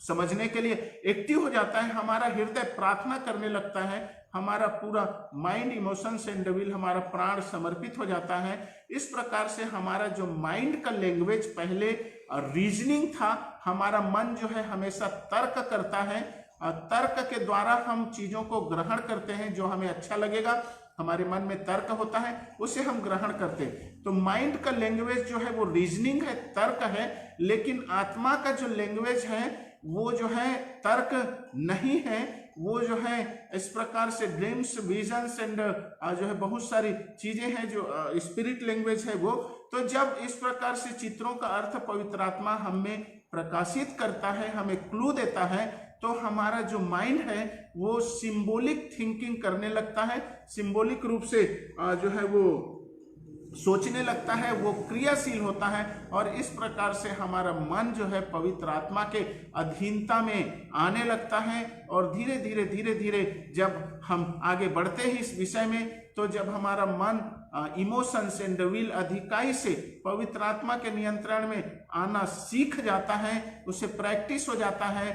समझने के लिए एक्टिव हो जाता है, हमारा हृदय प्रार्थना करने लगता है, हमारा पूरा माइंड, इमोशंस एंड विल, हमारा प्राण समर्पित हो जाता है। इस प्रकार से हमारा जो माइंड का लैंग्वेज पहले रीजनिंग था, हमारा मन जो है हमेशा तर्क करता है, तर्क के द्वारा हम चीजों को ग्रहण करते हैं, जो हमें अच्छा लगेगा हमारे मन में तर्क होता है उसे हम ग्रहण करते हैं। तो माइंड का लैंग्वेज जो है वो रीजनिंग है, तर्क है, लेकिन आत्मा का जो लैंग्वेज है वो जो है तर्क नहीं है, वो जो है इस प्रकार से ड्रीम्स, विजन्स एंड जो है बहुत सारी चीजें हैं जो स्पिरिट लैंग्वेज है वो। तो जब इस प्रकार से चित्रों का अर्थ पवित्र आत्मा हमें प्रकाशित करता है, हमें क्लू देता है, तो हमारा जो माइंड है वो सिंबॉलिक थिंकिंग करने लगता है, सिंबॉलिक रूप से जो है वो सोचने लगता है, वो क्रियाशील होता है और इस प्रकार से हमारा मन जो है पवित्र आत्मा के अधीनता में आने लगता है और धीरे धीरे धीरे धीरे जब हम आगे बढ़ते हैं इस विषय में, तो जब हमारा मन इमोशंस एंड विल अधिकाई से पवित्र आत्मा के नियंत्रण में आना सीख जाता है, उसे प्रैक्टिस हो जाता है,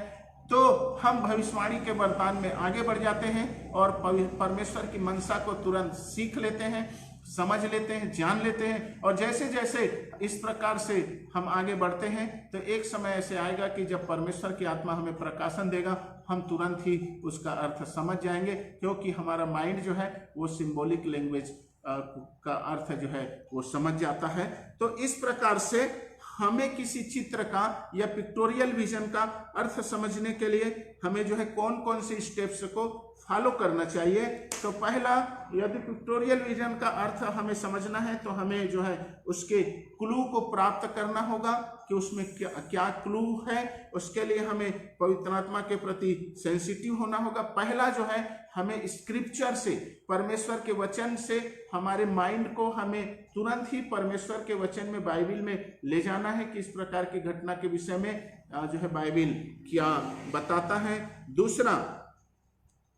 तो हम भविष्यवाणी के वरदान में आगे बढ़ जाते हैं और परमेश्वर की मनसा को तुरंत सीख लेते हैं, समझ लेते हैं, जान लेते हैं। और जैसे जैसे इस प्रकार से हम आगे बढ़ते हैं तो एक समय ऐसे आएगा कि जब परमेश्वर की आत्मा हमें प्रकाशन देगा, हम तुरंत ही उसका अर्थ समझ जाएंगे, क्योंकि हमारा माइंड जो है वो सिंबॉलिक लैंग्वेज का अर्थ जो है वो समझ जाता है। तो इस प्रकार से हमें किसी चित्र का या पिक्टोरियल विजन का अर्थ समझने के लिए हमें जो है कौन कौन से स्टेप्स को फॉलो करना चाहिए। तो पहला, यदि पिक्टोरियल विजन का अर्थ हमें समझना है तो हमें जो है उसके क्लू को प्राप्त करना होगा कि उसमें क्या क्लू है। उसके लिए हमें पवित्र आत्मा के प्रति सेंसिटिव होना होगा। पहला जो है हमें स्क्रिप्चर से, परमेश्वर के वचन से हमारे माइंड को हमें तुरंत ही परमेश्वर के वचन में, बाइबिल में ले जाना है कि इस प्रकार की घटना के विषय में जो है बाइबिल क्या बताता है। दूसरा,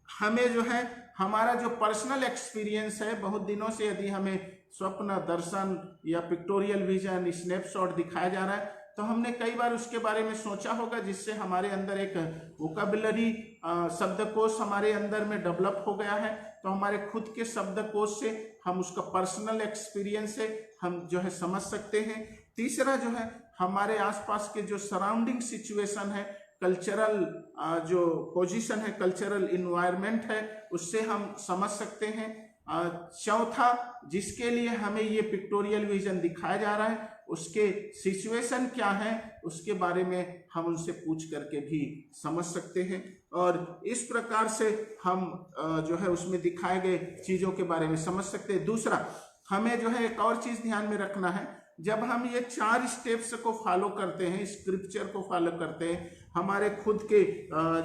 हमें जो है हमारा जो पर्सनल एक्सपीरियंस है, बहुत दिनों से यदि हमें स्वप्न, दर्शन या पिक्टोरियल विजन, स्नैपशॉट दिखाया जा रहा है तो हमने कई बार उसके बारे में सोचा होगा, जिससे हमारे अंदर एक वोकैबुलरी, शब्दकोश हमारे अंदर में डेवलप हो गया है। तो हमारे खुद के शब्दकोश से हम उसका पर्सनल एक्सपीरियंस से हम जो है समझ सकते हैं। तीसरा जो है हमारे आसपास के जो सराउंडिंग सिचुएशन है, कल्चरल जो पोजीशन है, कल्चरल इन्वायरमेंट है, उससे हम समझ सकते हैं। चौथा, जिसके लिए हमें ये पिक्टोरियल विजन दिखाया जा रहा है उसके सिचुएशन क्या है उसके बारे में हम उनसे पूछ करके भी समझ सकते हैं। और इस प्रकार से हम जो है उसमें दिखाए गए चीज़ों के बारे में समझ सकते हैं। दूसरा, हमें जो है एक और चीज़ ध्यान में रखना है, जब हम ये 4 स्टेप्स को फॉलो करते हैं, स्क्रिप्चर को फॉलो करते हैं, हमारे खुद के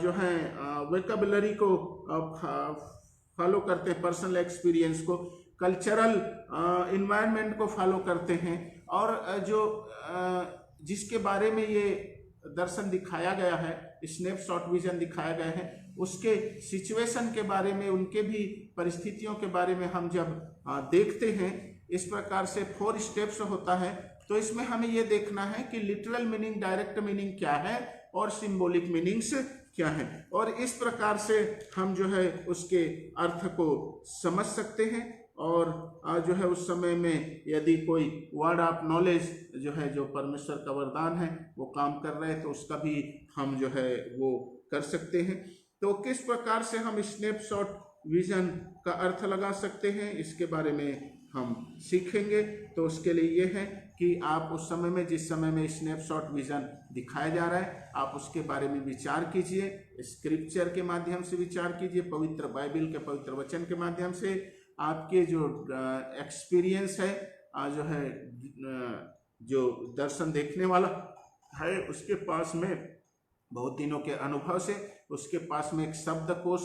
जो है वोकैबुलरी को फॉलो करते हैं, पर्सनल एक्सपीरियंस को, कल्चरल इन्वायरमेंट को फॉलो करते हैं, और जो जिसके बारे में ये दर्शन दिखाया गया है, स्नैपशॉट विजन दिखाया गया है, उसके सिचुएशन के बारे में, उनके भी परिस्थितियों के बारे में हम जब देखते हैं, इस प्रकार से 4 स्टेप्स होता है, तो इसमें हमें ये देखना है कि लिटरल मीनिंग, डायरेक्ट मीनिंग क्या है और सिंबॉलिक मीनिंग्स क्या है, और इस प्रकार से हम जो है उसके अर्थ को समझ सकते हैं। और जो है उस समय में यदि कोई वर्ड ऑफ नॉलेज जो है, जो परमेश्वर का वरदान है, वो काम कर रहे हैं, तो उसका भी हम जो है वो कर सकते हैं। तो किस प्रकार से हम स्नैपशॉट विजन का अर्थ लगा सकते हैं, इसके बारे में हम सीखेंगे। तो उसके लिए ये है कि आप उस समय में, जिस समय में स्नैपशॉट विजन दिखाया जा रहा है, आप उसके बारे में विचार कीजिए, स्क्रिप्चर के माध्यम से विचार कीजिए, पवित्र बाइबल के पवित्र वचन के माध्यम से। आपके जो एक्सपीरियंस है, जो है जो दर्शन देखने वाला है, उसके पास में बहुत दिनों के अनुभव से उसके पास में एक शब्दकोश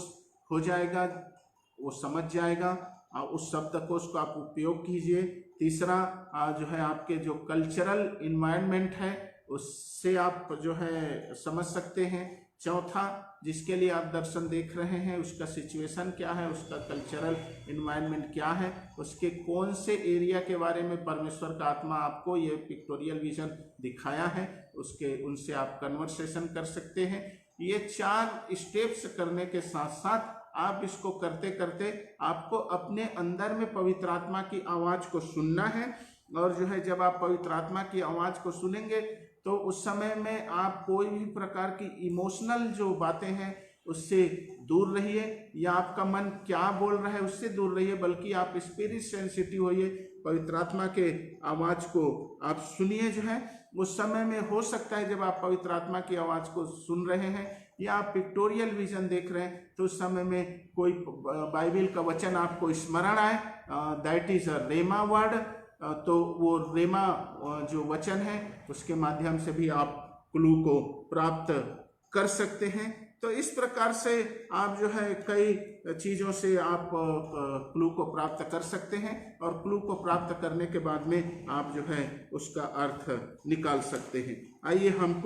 हो जाएगा, वो समझ जाएगा, उस शब्दकोश को आप उपयोग कीजिए। तीसरा, जो है आपके जो कल्चरल इन्वायरमेंट है, उससे आप जो है समझ सकते हैं। चौथा, जिसके लिए आप दर्शन देख रहे हैं, उसका सिचुएशन क्या है, उसका कल्चरल इन्वायरमेंट क्या है, उसके कौन से एरिया के बारे में परमेश्वर का आत्मा आपको ये पिक्टोरियल विजन दिखाया है, उसके उनसे आप कन्वर्सेशन कर सकते हैं। ये 4 स्टेप्स करने के साथ साथ आप इसको करते करते आपको अपने अंदर में पवित्र आत्मा की आवाज़ को सुनना है, और जो है जब आप पवित्र आत्मा की आवाज़ को सुनेंगे तो उस समय में आप कोई भी प्रकार की इमोशनल जो बातें हैं उससे दूर रहिए, या आपका मन क्या बोल रहा है उससे दूर रहिए, बल्कि आप स्पिरिट सेंसिटिव होइए, पवित्र आत्मा के आवाज़ को आप सुनिए। जो है उस समय में हो सकता है जब आप पवित्र आत्मा की आवाज़ को सुन रहे हैं या आप पिक्टोरियल विजन देख रहे हैं, तो उस समय में कोई बाइबल का वचन आपको स्मरण आए, दैट इज अ रेमा वर्ड, तो वो रेमा जो वचन है उसके माध्यम से भी आप क्लू को प्राप्त कर सकते हैं। तो इस प्रकार से आप जो है कई चीज़ों से आप क्लू को प्राप्त कर सकते हैं, और क्लू को प्राप्त करने के बाद में आप जो है उसका अर्थ निकाल सकते हैं। आइए हम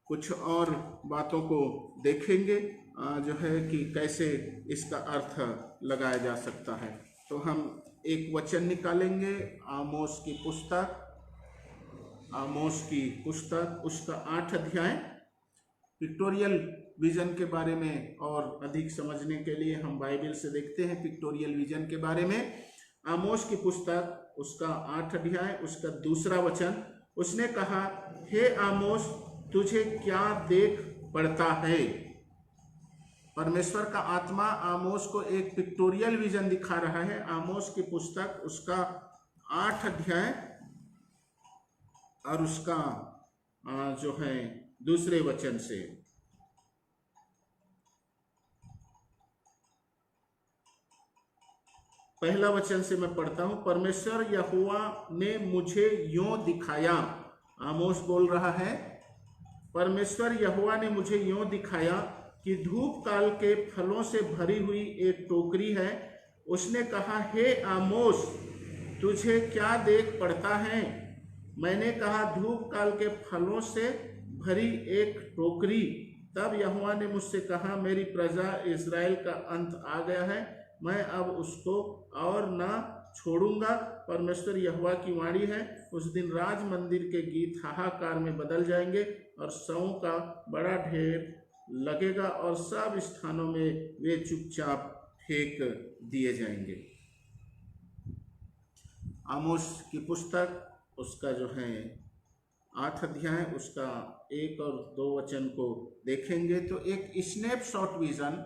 कुछ और बातों को देखेंगे, जो है कि कैसे इसका अर्थ लगाया जा सकता है। तो हम एक वचन निकालेंगे, आमोस की पुस्तक उसका 8 अध्याय। पिक्टोरियल विजन के बारे में और अधिक समझने के लिए हम बाइबल से देखते हैं पिक्टोरियल विजन के बारे में। आमोस की पुस्तक उसका 8 अध्याय उसका 2 वचन, उसने कहा, हे आमोस, तुझे क्या देख पड़ता है। परमेश्वर का आत्मा आमोस को एक पिक्टोरियल विजन दिखा रहा है। आमोस की पुस्तक उसका 8 अध्याय और उसका जो है 2 वचन से। पहला वचन से मैं पढ़ता हूं। परमेश्वर यहोवा ने मुझे यूं दिखाया, आमोस बोल रहा है, परमेश्वर यहोवा ने मुझे यूं दिखाया कि धूप काल के फलों से भरी हुई एक टोकरी है। उसने कहा, हे आमोस, तुझे क्या देख पड़ता है। मैंने कहा, धूप काल के फलों से भरी एक टोकरी। तब यहोवा ने मुझसे कहा, मेरी प्रजा इस्राएल का अंत आ गया है, मैं अब उसको और ना छोड़ूंगा। परमेश्वर यहोवा की वाणी है, उस दिन राज मंदिर के गीत हाहाकार में बदल जाएंगे और शवों का बड़ा ढेर लगेगा और सब स्थानों में वे चुपचाप फेंक दिए जाएंगे। आमोस की पुस्तक उसका जो है 8 अध्याय उसका 1 और 2 वचन को देखेंगे तो एक स्नैपशॉट विजन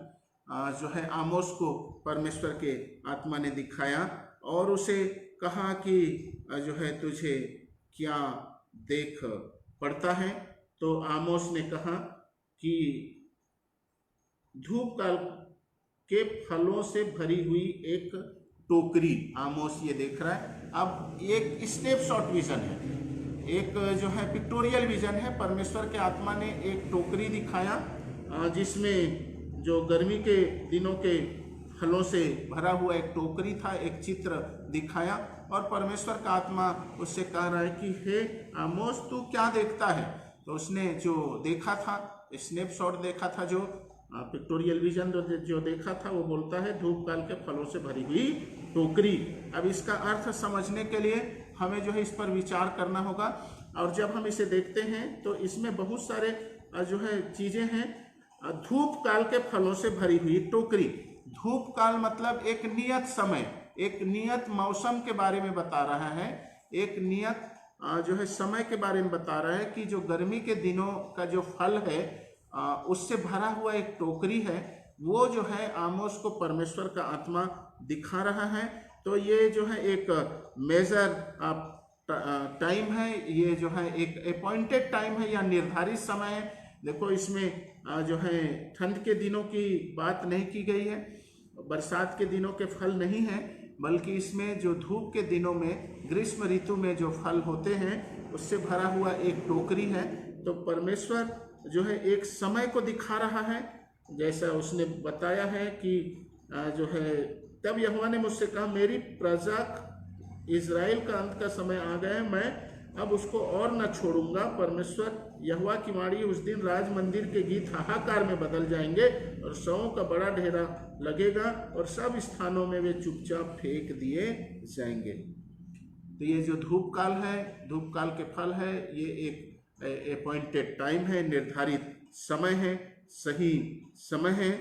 जो है आमोस को परमेश्वर के आत्मा ने दिखाया और उसे कहा कि जो है तुझे क्या देख पड़ता है? तो आमोस ने कहा कि धूप काल के फलों से भरी हुई एक टोकरी। आमोस ये देख रहा है। अब एक स्नैपशॉट विजन है, एक जो है पिक्टोरियल विजन है। परमेश्वर के आत्मा ने एक टोकरी दिखाया जिसमें जो गर्मी के दिनों के फलों से भरा हुआ एक टोकरी था, एक चित्र दिखाया। और परमेश्वर का आत्मा उससे कह रहा है कि हे आमोस, तू क्या देखता है? तो उसने जो देखा था, स्नैपशॉट देखा था, जो पिक्टोरियल विजन जो देखा था, वो बोलता है धूप काल के फलों से भरी हुई टोकरी। अब इसका अर्थ समझने के लिए हमें जो है इस पर विचार करना होगा। और जब हम इसे देखते हैं तो इसमें बहुत सारे जो है चीजें हैं। धूप काल के फलों से भरी हुई टोकरी। धूप काल मतलब एक नियत समय, एक नियत मौसम के बारे में बता रहा है, एक नियत जो है समय के बारे में बता रहा है कि जो गर्मी के दिनों का जो फल है उससे भरा हुआ एक टोकरी है। वो जो है आमोस को परमेश्वर का आत्मा दिखा रहा है। तो ये जो है एक मेजर टाइम है, ये जो है एक अपॉइंटेड टाइम है या निर्धारित समय है। देखो इसमें जो है ठंड के दिनों की बात नहीं की गई है, बरसात के दिनों के फल नहीं है, बल्कि इसमें जो धूप के दिनों में, ग्रीष्म ऋतु में जो फल होते हैं उससे भरा हुआ एक टोकरी है। तो परमेश्वर जो है एक समय को दिखा रहा है, जैसा उसने बताया है कि जो है तब यहोवा ने मुझसे कहा, मेरी प्रजा इज़राइल का अंत का समय आ गया है, मैं अब उसको और न छोड़ूंगा। परमेश्वर यहोवा की वाणी, उस दिन राज मंदिर के गीत हाहाकार में बदल जाएंगे और शवों का बड़ा ढेरा लगेगा और सब स्थानों में वे चुपचाप फेंक दिए जाएंगे। तो ये जो धूप काल है, धूप काल के फल है, ये एक अपॉइंटेड टाइम है, निर्धारित समय है, सही समय है,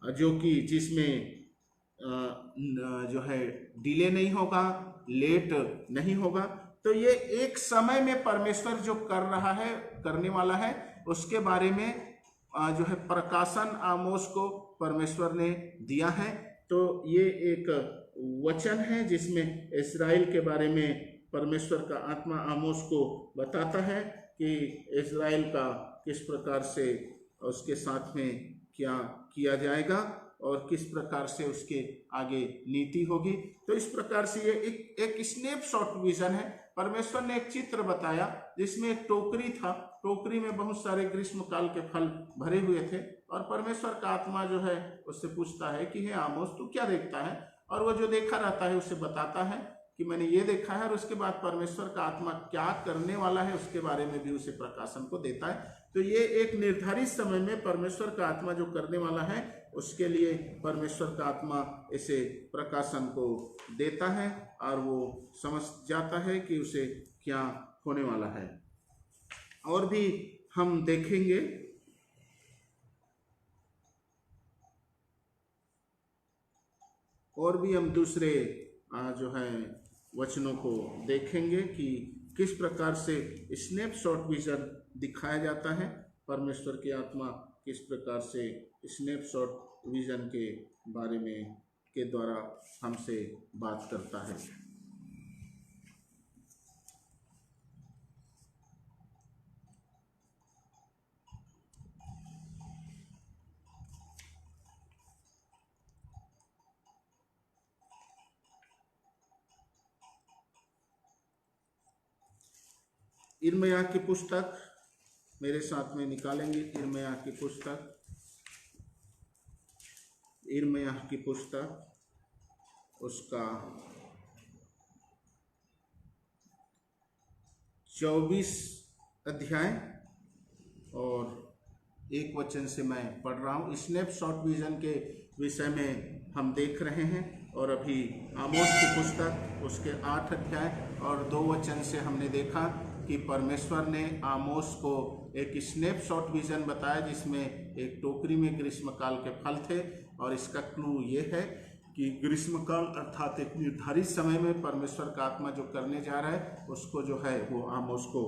जो कि जिसमें जो है डिले नहीं होगा, लेट नहीं होगा। तो ये एक समय में परमेश्वर जो कर रहा है, करने वाला है, उसके बारे में जो है प्रकाशन आमोस को परमेश्वर ने दिया है। तो ये एक वचन है जिसमें इस्राएल के बारे में परमेश्वर का आत्मा आमोस को बताता है कि इस्राएल का किस प्रकार से उसके साथ में क्या किया जाएगा और किस प्रकार से उसके आगे नीति होगी। तो इस प्रकार से ये एक स्नैपशॉट विजन है। परमेश्वर ने एक चित्र बताया जिसमें एक टोकरी था, टोकरी में बहुत सारे ग्रीष्म काल के फल भरे हुए थे। और परमेश्वर का आत्मा जो है उससे पूछता है कि हे आमोस, तू क्या देखता है? और वो जो देखा रहता है उसे बताता है कि मैंने ये देखा है। और उसके बाद परमेश्वर का आत्मा क्या करने वाला है उसके बारे में भी उसे प्रकाशन को देता है। तो ये एक निर्धारित समय में परमेश्वर का आत्मा जो करने वाला है उसके लिए परमेश्वर का आत्मा इसे प्रकाशन को देता है और वो समझ जाता है कि उसे क्या होने वाला है। और भी हम देखेंगे, और भी हम दूसरे जो है वचनों को देखेंगे कि किस प्रकार से स्नैपशॉट विजन दिखाया जाता है। परमेश्वर की आत्मा किस प्रकार से स्नैपशॉट विजन के बारे में के द्वारा हमसे बात करता है। यिर्मयाह की पुस्तक मेरे साथ में निकालेंगे। यिर्मयाह की पुस्तक, यिर्मयाह की पुस्तक उसका 24 अध्याय और 1 वचन से मैं पढ़ रहा हूँ। स्नैपशॉट विजन के विषय में हम देख रहे हैं और अभी आमोस की पुस्तक उसके 8 अध्याय और 2 वचन से हमने देखा कि परमेश्वर ने आमोस को एक स्नैपशॉट विजन बताया जिसमें एक टोकरी में ग्रीष्मकाल के फल थे। और इसका क्लू ये है कि ग्रीष्मकाल अर्थात एक निर्धारित समय में परमेश्वर का आत्मा जो करने जा रहा है उसको जो है वो आमोस को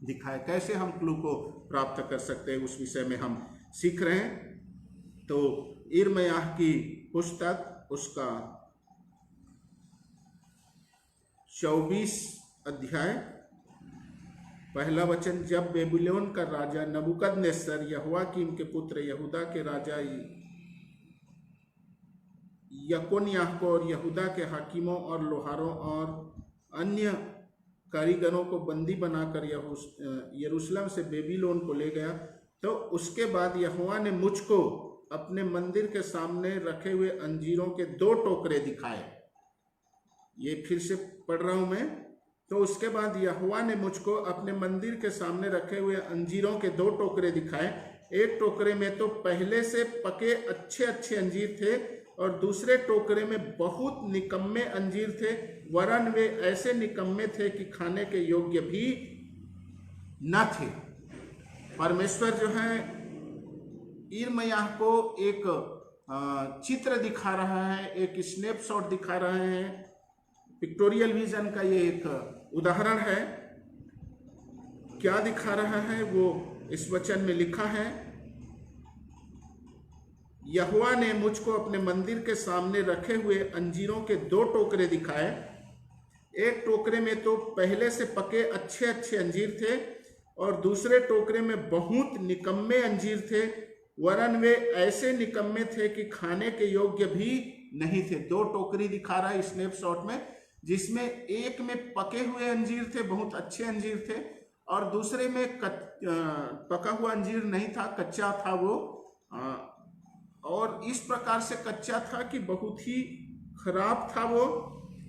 दिखाए। कैसे हम क्लू को प्राप्त कर सकते हैं उस विषय में हम सीख रहे हैं। तो यिर्मयाह की पुस्तक उसका 24 अध्याय पहला वचन। जब बेबीलोन का राजा नबूकदनेस्सर यहोयाकीम के पुत्र यहूदा के राजा यकोन्याह को और यहूदा के हाकिमों और लोहारों और अन्य कारीगरों को बंदी बनाकर यरूशलेम से बेबीलोन को ले गया, तो उसके बाद यहोवा ने मुझको अपने मंदिर के सामने रखे हुए अंजीरों के 2 टोकरे दिखाए। ये फिर से पढ़ रहा हूं मैं। तो उसके बाद यहोवा ने मुझको अपने मंदिर के सामने रखे हुए अंजीरों के 2 टोकरे दिखाए। एक टोकरे में तो पहले से पके अच्छे अच्छे अंजीर थे और दूसरे टोकरे में बहुत निकम्मे अंजीर थे, वरन वे ऐसे निकम्मे थे कि खाने के योग्य भी न थे। परमेश्वर जो है यिर्मयाह को एक चित्र दिखा रहा है, एक स्नैपशॉट दिखा रहे हैं। पिक्टोरियल विजन का ये एक उदाहरण है। क्या दिखा रहा है वो इस वचन में लिखा है। यहोवा ने मुझको अपने मंदिर के सामने रखे हुए अंजीरों के 2 टोकरे दिखाए। एक टोकरे में तो पहले से पके अच्छे अच्छे अंजीर थे और दूसरे टोकरे में बहुत निकम्मे अंजीर थे, वरन वे ऐसे निकम्मे थे कि खाने के योग्य भी नहीं थे। 2 टोकरी दिखा रहा है स्नैपशॉट में, जिसमें एक में पके हुए अंजीर थे, बहुत अच्छे अंजीर थे, और दूसरे में पका हुआ अंजीर नहीं था, कच्चा था वो, और इस प्रकार से कच्चा था कि बहुत ही खराब था वो।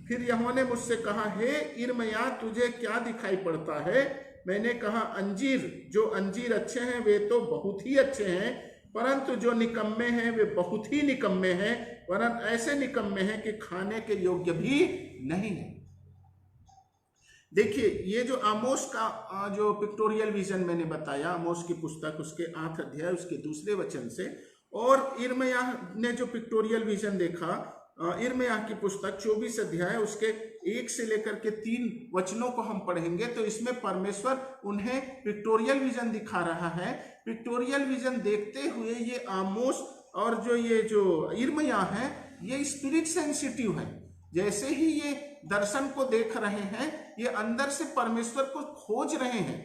फिर यहोवा ने मुझसे कहा, हे यिर्मयाह, तुझे क्या दिखाई पड़ता है? मैंने कहा, अंजीर, जो अंजीर अच्छे हैं वे तो बहुत ही अच्छे हैं, परंतु जो निकम्मे हैं वे बहुत ही निकम्मे हैं, वरन ऐसे निकम्मे हैं कि खाने के योग्य भी नहीं है। देखिए, ये जो आमोस का जो पिक्टोरियल विजन मैंने बताया, आमोस की पुस्तक उसके 8 अध्याय उसके 2 वचन से, और यिर्मयाह ने जो पिक्टोरियल विजन देखा, यिर्मयाह की पुस्तक 24 अध्याय उसके 1 से लेकर के 3 वचनों को हम पढ़ेंगे, तो इसमें परमेश्वर उन्हें पिक्टोरियल विजन दिखा रहा है। पिक्टोरियल विजन देखते हुए ये आमोस और ये जो यिर्मयाह है, ये स्पिरिट सेंसिटिव है। जैसे ही ये दर्शन को देख रहे हैं, ये अंदर से परमेश्वर को खोज रहे हैं,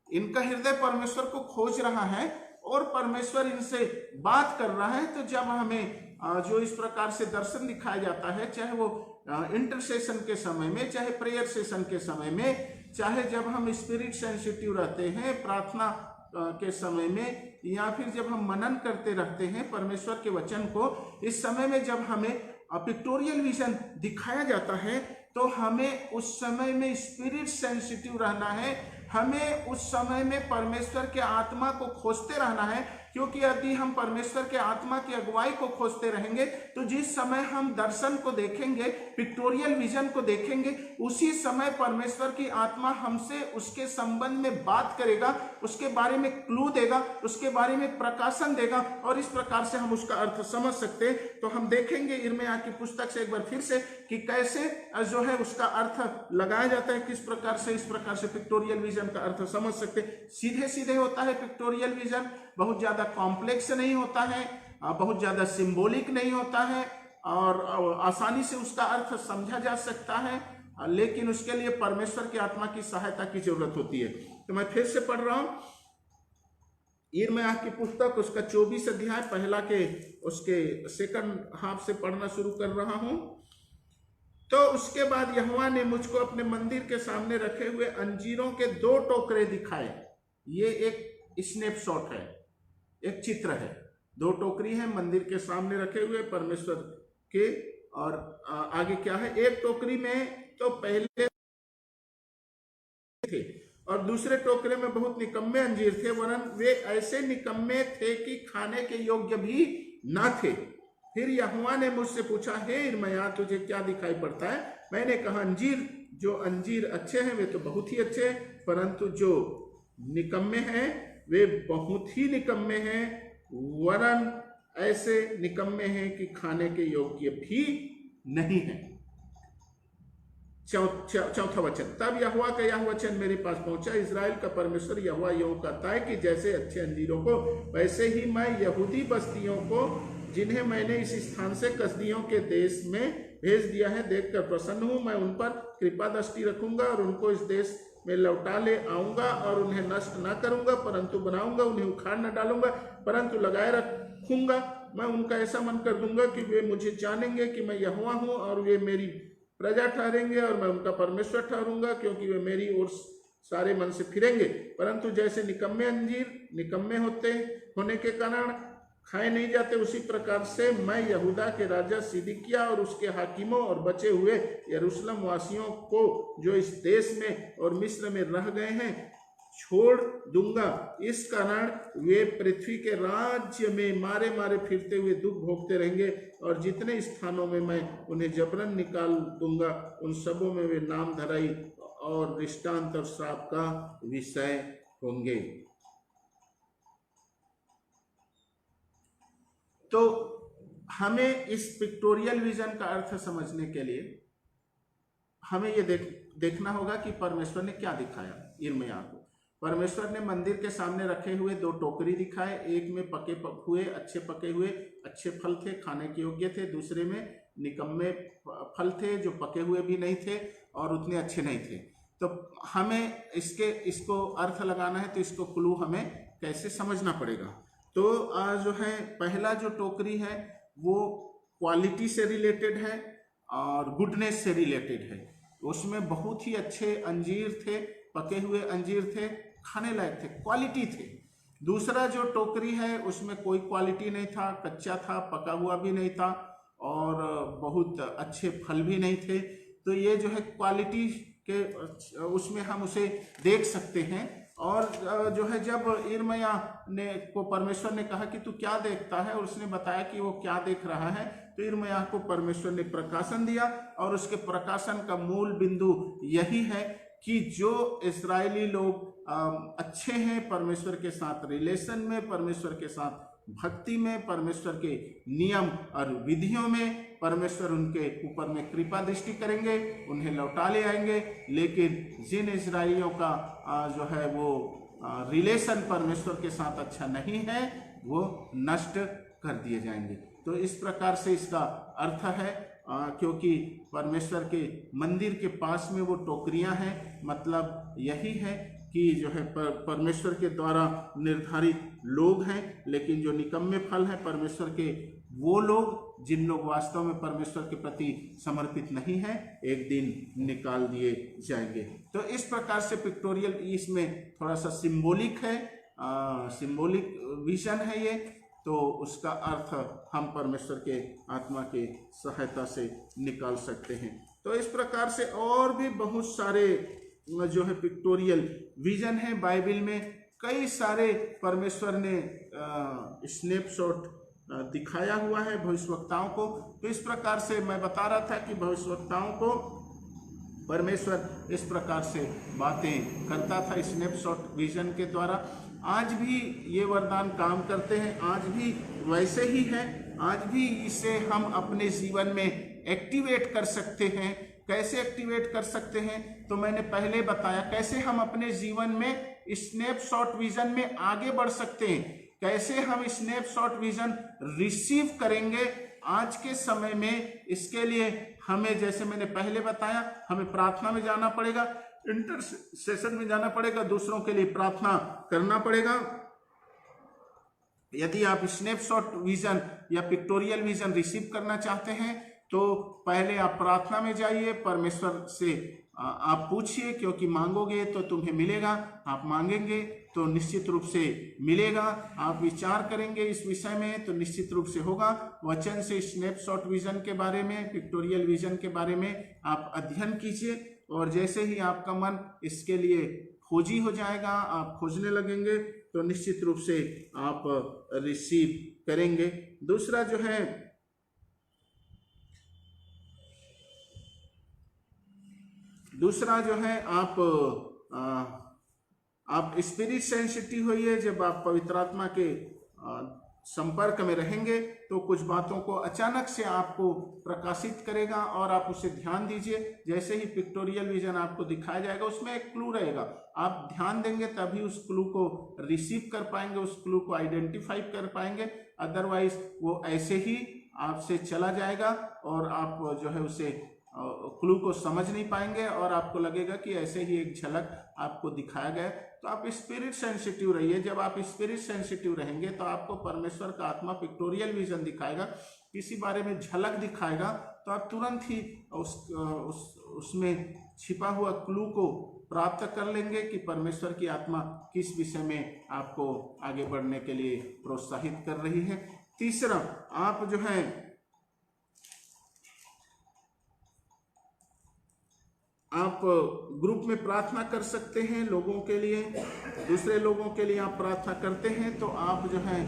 इनका हृदय परमेश्वर को खोज रहा है और परमेश्वर इनसे बात कर रहा है। तो जब हमें जो इस प्रकार से दर्शन दिखाया जाता है, चाहे वो इंटरसेशन के समय में, चाहे प्रेयर सेशन के समय में, चाहे जब हम स्पिरिट सेंसिटिव रहते हैं प्रार्थना के समय में, या फिर जब हम मनन करते रहते हैं परमेश्वर के वचन को, इस समय में जब हमें पिक्टोरियल विजन दिखाया जाता है, तो हमें उस समय में स्पिरिट सेंसिटिव रहना है। हमें उस समय में परमेश्वर के आत्मा को खोजते रहना है, क्योंकि यदि हम परमेश्वर के आत्मा की अगुवाई को खोजते रहेंगे, तो जिस समय हम दर्शन को देखेंगे, पिक्टोरियल विजन को देखेंगे, उसी समय परमेश्वर की आत्मा हमसे उसके संबंध में बात करेगा, उसके बारे में क्लू देगा, उसके बारे में प्रकाशन देगा, और इस प्रकार से हम उसका अर्थ समझ सकते हैं। तो हम देखेंगे यिर्मयाह की पुस्तक से एक बार फिर से कि कैसे जो है उसका अर्थ लगाया जाता है, किस प्रकार से, इस प्रकार से पिक्टोरियल विजन का अर्थ समझ सकते। सीधे सीधे होता है पिक्टोरियल विजन, बहुत ज्यादा कॉम्प्लेक्स नहीं होता है, बहुत ज्यादा सिंबॉलिक नहीं होता है, और आसानी से उसका अर्थ समझा जा सकता है, लेकिन उसके लिए परमेश्वर की आत्मा की सहायता की जरूरत होती है। तो मैं फिर से पढ़ रहा हूं यिर्मयाह की पुस्तक उसका 24 अध्याय पहला के उसके 2nd हाफ से पढ़ना शुरू कर रहा हूं। तो उसके बाद यहोवा ने मुझको अपने मंदिर के सामने रखे हुए अंजीरों के 2 टोकरे दिखाए। ये एक स्नैपशॉट है, एक चित्र है। 2 टोकरी है मंदिर के सामने रखे हुए परमेश्वर के, और आगे क्या है, एक टोकरी में तो पहले थे और दूसरे टोकरे में बहुत निकम्मे अंजीर थे, वरन वे ऐसे निकम्मे थे कि खाने के योग्य भी ना थे। फिर यहोवा ने मुझसे पूछा, हे यिर्मयाह, तुझे क्या दिखाई पड़ता है? मैंने कहा, अंजीर, जो अंजीर अच्छे हैं वे तो बहुत ही अच्छे हैं, परंतु जो निकम्मे हैं वे बहुत ही निकम्मे हैं, वरन ऐसे निकम्मे हैं कि खाने के योग्य भी नहीं है। चौथा वचन। तब यहोवा का यह वचन मेरे पास पहुंचा, इजराइल का परमेश्वर यहोवा यूं कहता है कि जैसे अच्छे अंजीरों को, वैसे ही मैं यहूदी बस्तियों को, जिन्हें मैंने इस स्थान से कसदियों के देश में भेज दिया है देखकर प्रसन्न हूँ। मैं उन पर कृपा दृष्टि रखूंगा और उनको इस देश में लौटा ले आऊंगा और उन्हें नष्ट न करूंगा परंतु बनाऊंगा, उन्हें उखाड़ न डालूंगा परंतु लगाए रखूंगा। मैं उनका ऐसा मन कर दूंगा कि वे मुझे जानेंगे कि मैं यहोवा हूँ और वे मेरी प्रजा ठहरेंगे और मैं उनका परमेश्वर ठहरूंगा, क्योंकि वे मेरी ओर सारे मन से फिरेंगे। परंतु जैसे निकम्मे अंजीर निकम्मे होने के कारण खाए नहीं जाते, उसी प्रकार से मैं यहूदा के राजा सिदकिय्याह और उसके हाकिमों और बचे हुए यरूशलेम वासियों को जो इस देश में और मिस्र में रह गए हैं छोड़ दूंगा। इस कारण वे पृथ्वी के राज्य में मारे मारे फिरते हुए दुख भोगते रहेंगे और जितने स्थानों में मैं उन्हें जबरन निकाल दूंगा उन सबों में वे नाम धराई और दृष्टांत और श्राप का विषय होंगे। तो हमें इस पिक्टोरियल विजन का अर्थ समझने के लिए हमें ये देखना होगा कि परमेश्वर ने क्या दिखाया यिर्मयाह को। परमेश्वर ने मंदिर के सामने रखे हुए 2 टोकरी दिखाए, एक में पके हुए अच्छे फल थे, खाने के योग्य थे, दूसरे में निकम्मे फल थे जो पके हुए भी नहीं थे और उतने अच्छे नहीं थे। तो हमें इसको अर्थ लगाना है, तो इसको क्लू हमें कैसे समझना पड़ेगा। तो जो है पहला जो टोकरी है वो क्वालिटी से रिलेटेड है और गुडनेस से रिलेटेड है। उसमें बहुत ही अच्छे अंजीर थे, पके हुए अंजीर थे, खाने लायक थे, क्वालिटी थे। दूसरा जो टोकरी है उसमें कोई क्वालिटी नहीं था, कच्चा था, पका हुआ भी नहीं था और बहुत अच्छे फल भी नहीं थे। तो ये जो है क्वालिटी के उसमें हम उसे देख सकते हैं। और जो है जब यिर्मयाह ने को परमेश्वर ने कहा कि तू क्या देखता है और उसने बताया कि वो क्या देख रहा है, तो यिर्मयाह को परमेश्वर ने प्रकाशन दिया और उसके प्रकाशन का मूल बिंदु यही है कि जो इस्राएली लोग अच्छे हैं परमेश्वर के साथ रिलेशन में, परमेश्वर के साथ भक्ति में, परमेश्वर के नियम और विधियों में, परमेश्वर उनके ऊपर में कृपा दृष्टि करेंगे, उन्हें लौटा ले आएंगे। लेकिन जिन इस्राएलियों का जो है वो रिलेशन परमेश्वर के साथ अच्छा नहीं है वो नष्ट कर दिए जाएंगे। तो इस प्रकार से इसका अर्थ है क्योंकि परमेश्वर के मंदिर के पास में वो टोकरियां हैं, मतलब यही है कि जो है परमेश्वर के द्वारा निर्धारित लोग हैं, लेकिन जो निकम्मे फल हैं परमेश्वर के वो लोग जिन लोग वास्तव में परमेश्वर के प्रति समर्पित नहीं हैं, एक दिन निकाल दिए जाएंगे। तो इस प्रकार से पिक्टोरियल इसमें थोड़ा सा सिंबॉलिक है, सिंबॉलिक विजन है ये। तो उसका अर्थ हम परमेश्वर के आत्मा के सहायता से निकाल सकते हैं। तो इस प्रकार से और भी बहुत सारे जो है पिक्टोरियल विजन है बाइबल में। कई सारे परमेश्वर ने स्नैपशॉट दिखाया हुआ है भविष्यवक्ताओं को। तो इस प्रकार से मैं बता रहा था कि भविष्यवक्ताओं को परमेश्वर इस प्रकार से बातें करता था स्नैपशॉट विजन के द्वारा। आज भी ये वरदान काम करते हैं, आज भी वैसे ही है, आज भी इसे हम अपने जीवन में एक्टिवेट कर सकते हैं। कैसे एक्टिवेट कर सकते हैं, तो मैंने पहले बताया कैसे हम अपने जीवन में स्नैपशॉट विजन में आगे बढ़ सकते हैं, कैसे हम स्नैपशॉट विजन रिसीव करेंगे आज के समय में। इसके लिए हमें, जैसे मैंने पहले बताया, हमें प्रार्थना में जाना पड़ेगा, इंटरसेशन में जाना पड़ेगा, दूसरों के लिए प्रार्थना करना पड़ेगा। यदि आप स्नैपशॉट विजन या पिक्टोरियल विजन रिसीव करना चाहते हैं तो पहले आप प्रार्थना में जाइए, परमेश्वर से आप पूछिए, क्योंकि मांगोगे तो तुम्हें मिलेगा, आप मांगेंगे तो निश्चित रूप से मिलेगा। आप विचार करेंगे इस विषय में तो निश्चित रूप से होगा। वचन से स्नैपशॉट विजन के बारे में, पिक्टोरियल विजन के बारे में आप अध्ययन कीजिए और जैसे ही आपका मन इसके लिए खोजी हो जाएगा, आप खोजने लगेंगे तो निश्चित रूप से आप रिसीव करेंगे। दूसरा जो है आप स्पिरिट सेंसिटिव होइए। जब आप पवित्र आत्मा के संपर्क में रहेंगे तो कुछ बातों को अचानक से आपको प्रकाशित करेगा और आप उसे ध्यान दीजिए। जैसे ही पिक्टोरियल विजन आपको दिखाया जाएगा उसमें एक क्लू रहेगा, आप ध्यान देंगे तभी उस क्लू को रिसीव कर पाएंगे, उस क्लू को आइडेंटिफाई कर पाएंगे। अदरवाइज वो ऐसे ही आपसे चला जाएगा और आप जो है उसे क्लू को समझ नहीं पाएंगे और आपको लगेगा कि ऐसे ही एक झलक आपको दिखाया गया। तो आप स्पिरिट सेंसिटिव रहिए। जब आप स्पिरिट सेंसिटिव रहेंगे तो आपको परमेश्वर का आत्मा पिक्टोरियल विजन दिखाएगा, किसी बारे में झलक दिखाएगा, तो आप तुरंत ही उसमें छिपा हुआ क्लू को प्राप्त कर लेंगे कि परमेश्वर की आत्मा किस विषय में आपको आगे बढ़ने के लिए प्रोत्साहित कर रही है। तीसरा, आप जो है आप ग्रुप में प्रार्थना कर सकते हैं लोगों के लिए, दूसरे लोगों के लिए आप प्रार्थना करते हैं तो आप जो है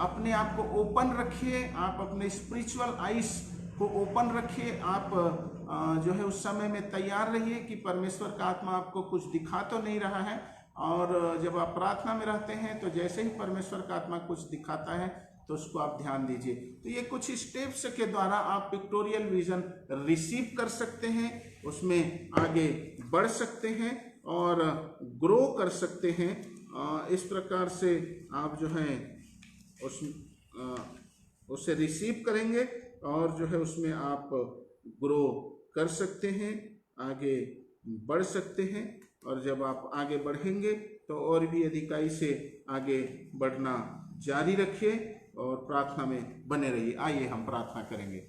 अपने आप को ओपन रखिए, आप अपने स्पिरिचुअल आइज को ओपन रखिए। आप जो है उस समय में तैयार रहिए कि परमेश्वर का आत्मा आपको कुछ दिखा तो नहीं रहा है, और जब आप प्रार्थना में रहते हैं तो जैसे ही परमेश्वर का आत्मा कुछ दिखाता है तो उसको आप ध्यान दीजिए। तो ये कुछ स्टेप्स के द्वारा आप पिक्टोरियल विजन रिसीव कर सकते हैं, उसमें आगे बढ़ सकते हैं और ग्रो कर सकते हैं। इस प्रकार से आप जो है उसे रिसीव करेंगे और जो है उसमें आप ग्रो कर सकते हैं, आगे बढ़ सकते हैं। और जब आप आगे बढ़ेंगे तो और भी अधिकाई से आगे बढ़ना जारी रखिए और प्रार्थना में बने रहिए। आइए हम प्रार्थना करेंगे।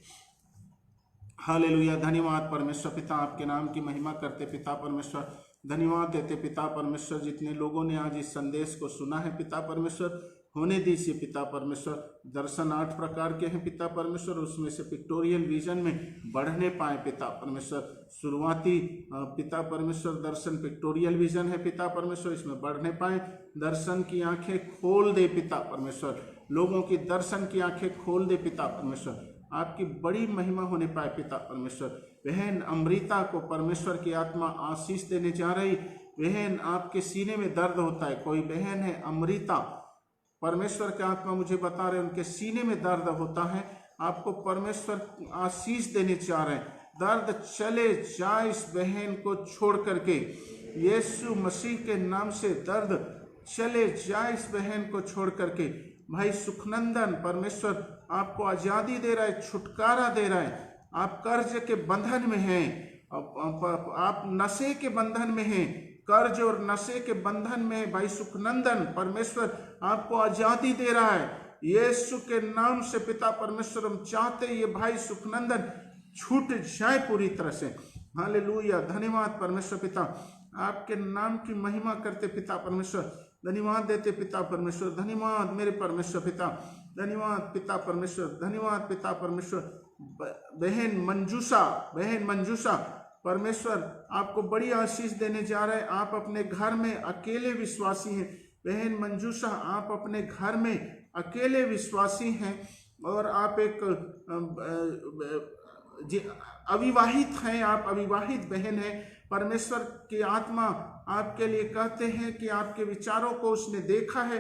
हालेलुया। धन्यवाद परमेश्वर पिता, आपके नाम की महिमा करते पिता परमेश्वर, धन्यवाद देते पिता परमेश्वर, जितने लोगों ने आज इस संदेश को सुना है पिता परमेश्वर, होने दीजिए पिता परमेश्वर। दर्शन 8 प्रकार के हैं पिता परमेश्वर, उसमें से पिक्टोरियल विजन में बढ़ने पाए पिता परमेश्वर। शुरुआती पिता परमेश्वर दर्शन पिक्टोरियल विजन है पिता परमेश्वर, इसमें बढ़ने पाए। दर्शन की आंखें खोल दे पिता परमेश्वर, लोगों की दर्शन की आंखें खोल दे पिता परमेश्वर, आपकी बड़ी महिमा होने पाए पिता परमेश्वर। बहन अमृता को परमेश्वर की आत्मा आशीष देने जा रही। बहन आपके सीने में दर्द होता है, कोई बहन है अमृता, परमेश्वर की आत्मा मुझे बता रहे उनके सीने में दर्द होता है, आपको परमेश्वर आशीष देने चाह रहे हैं। दर्द चले जाए इस बहन को छोड़ करके, यीशु मसीह के नाम से दर्द चले जाए इस बहन को छोड़ करके। भाई सुखनंदन, परमेश्वर आपको आजादी दे रहा है, छुटकारा दे रहा है। आप कर्ज के बंधन में हैं, आप नशे के बंधन में हैं, कर्ज और नशे के बंधन में भाई सुखनंदन परमेश्वर आपको आजादी दे रहा है। यीशु के नाम से पिता परमेश्वर हम चाहते ये भाई सुखनंदन छूट जाए पूरी तरह से। हालेलुया। धन्यवाद परमेश्वर पिता, आपके नाम की महिमा करते पिता परमेश्वर, धन्यवाद देते पिता परमेश्वर। धन्यवाद मेरे परमेश्वर पिता, धन्यवाद पिता परमेश्वर, धन्यवाद पिता परमेश्वर। बहन मंजूषा परमेश्वर आपको बड़ी आशीष देने जा रहे हैं। आप अपने घर में अकेले विश्वासी हैं बहन मंजूषा, आप अपने घर में अकेले विश्वासी हैं और आप एक अविवाहित हैं, आप अविवाहित बहन हैं। परमेश्वर की आत्मा आपके लिए कहते हैं कि आपके विचारों को उसने देखा है,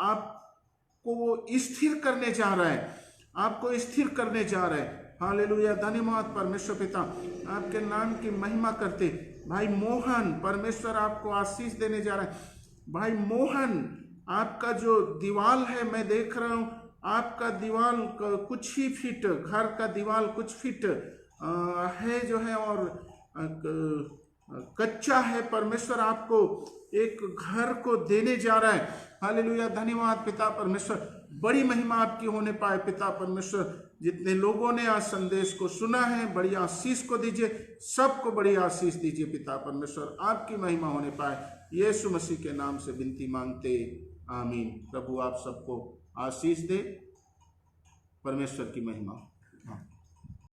आपको वो स्थिर करने जा रहा है, आपको स्थिर करने जा रहा है। हालेलुया। धन्यवाद परमेश्वर पिता, आपके नाम की महिमा करते। भाई मोहन, परमेश्वर आपको आशीष देने जा रहा है। भाई मोहन, आपका जो दीवाल है मैं देख रहा हूँ, आपका दीवाल कुछ ही फीट, घर का दीवाल कुछ फीट है जो है और कच्चा है। परमेश्वर आपको एक घर को देने जा रहा है। हालेलुया। धन्यवाद पिता परमेश्वर, बड़ी महिमा आपकी होने पाए पिता परमेश्वर। जितने लोगों ने आज संदेश को सुना है बड़ी आशीष को दीजिए, सबको बड़ी आशीष दीजिए पिता परमेश्वर, आपकी महिमा होने पाए। यीशु मसीह के नाम से विनती मांगते, आमीन। प्रभु आप सबको आशीष दे, परमेश्वर की महिमा। हाँ।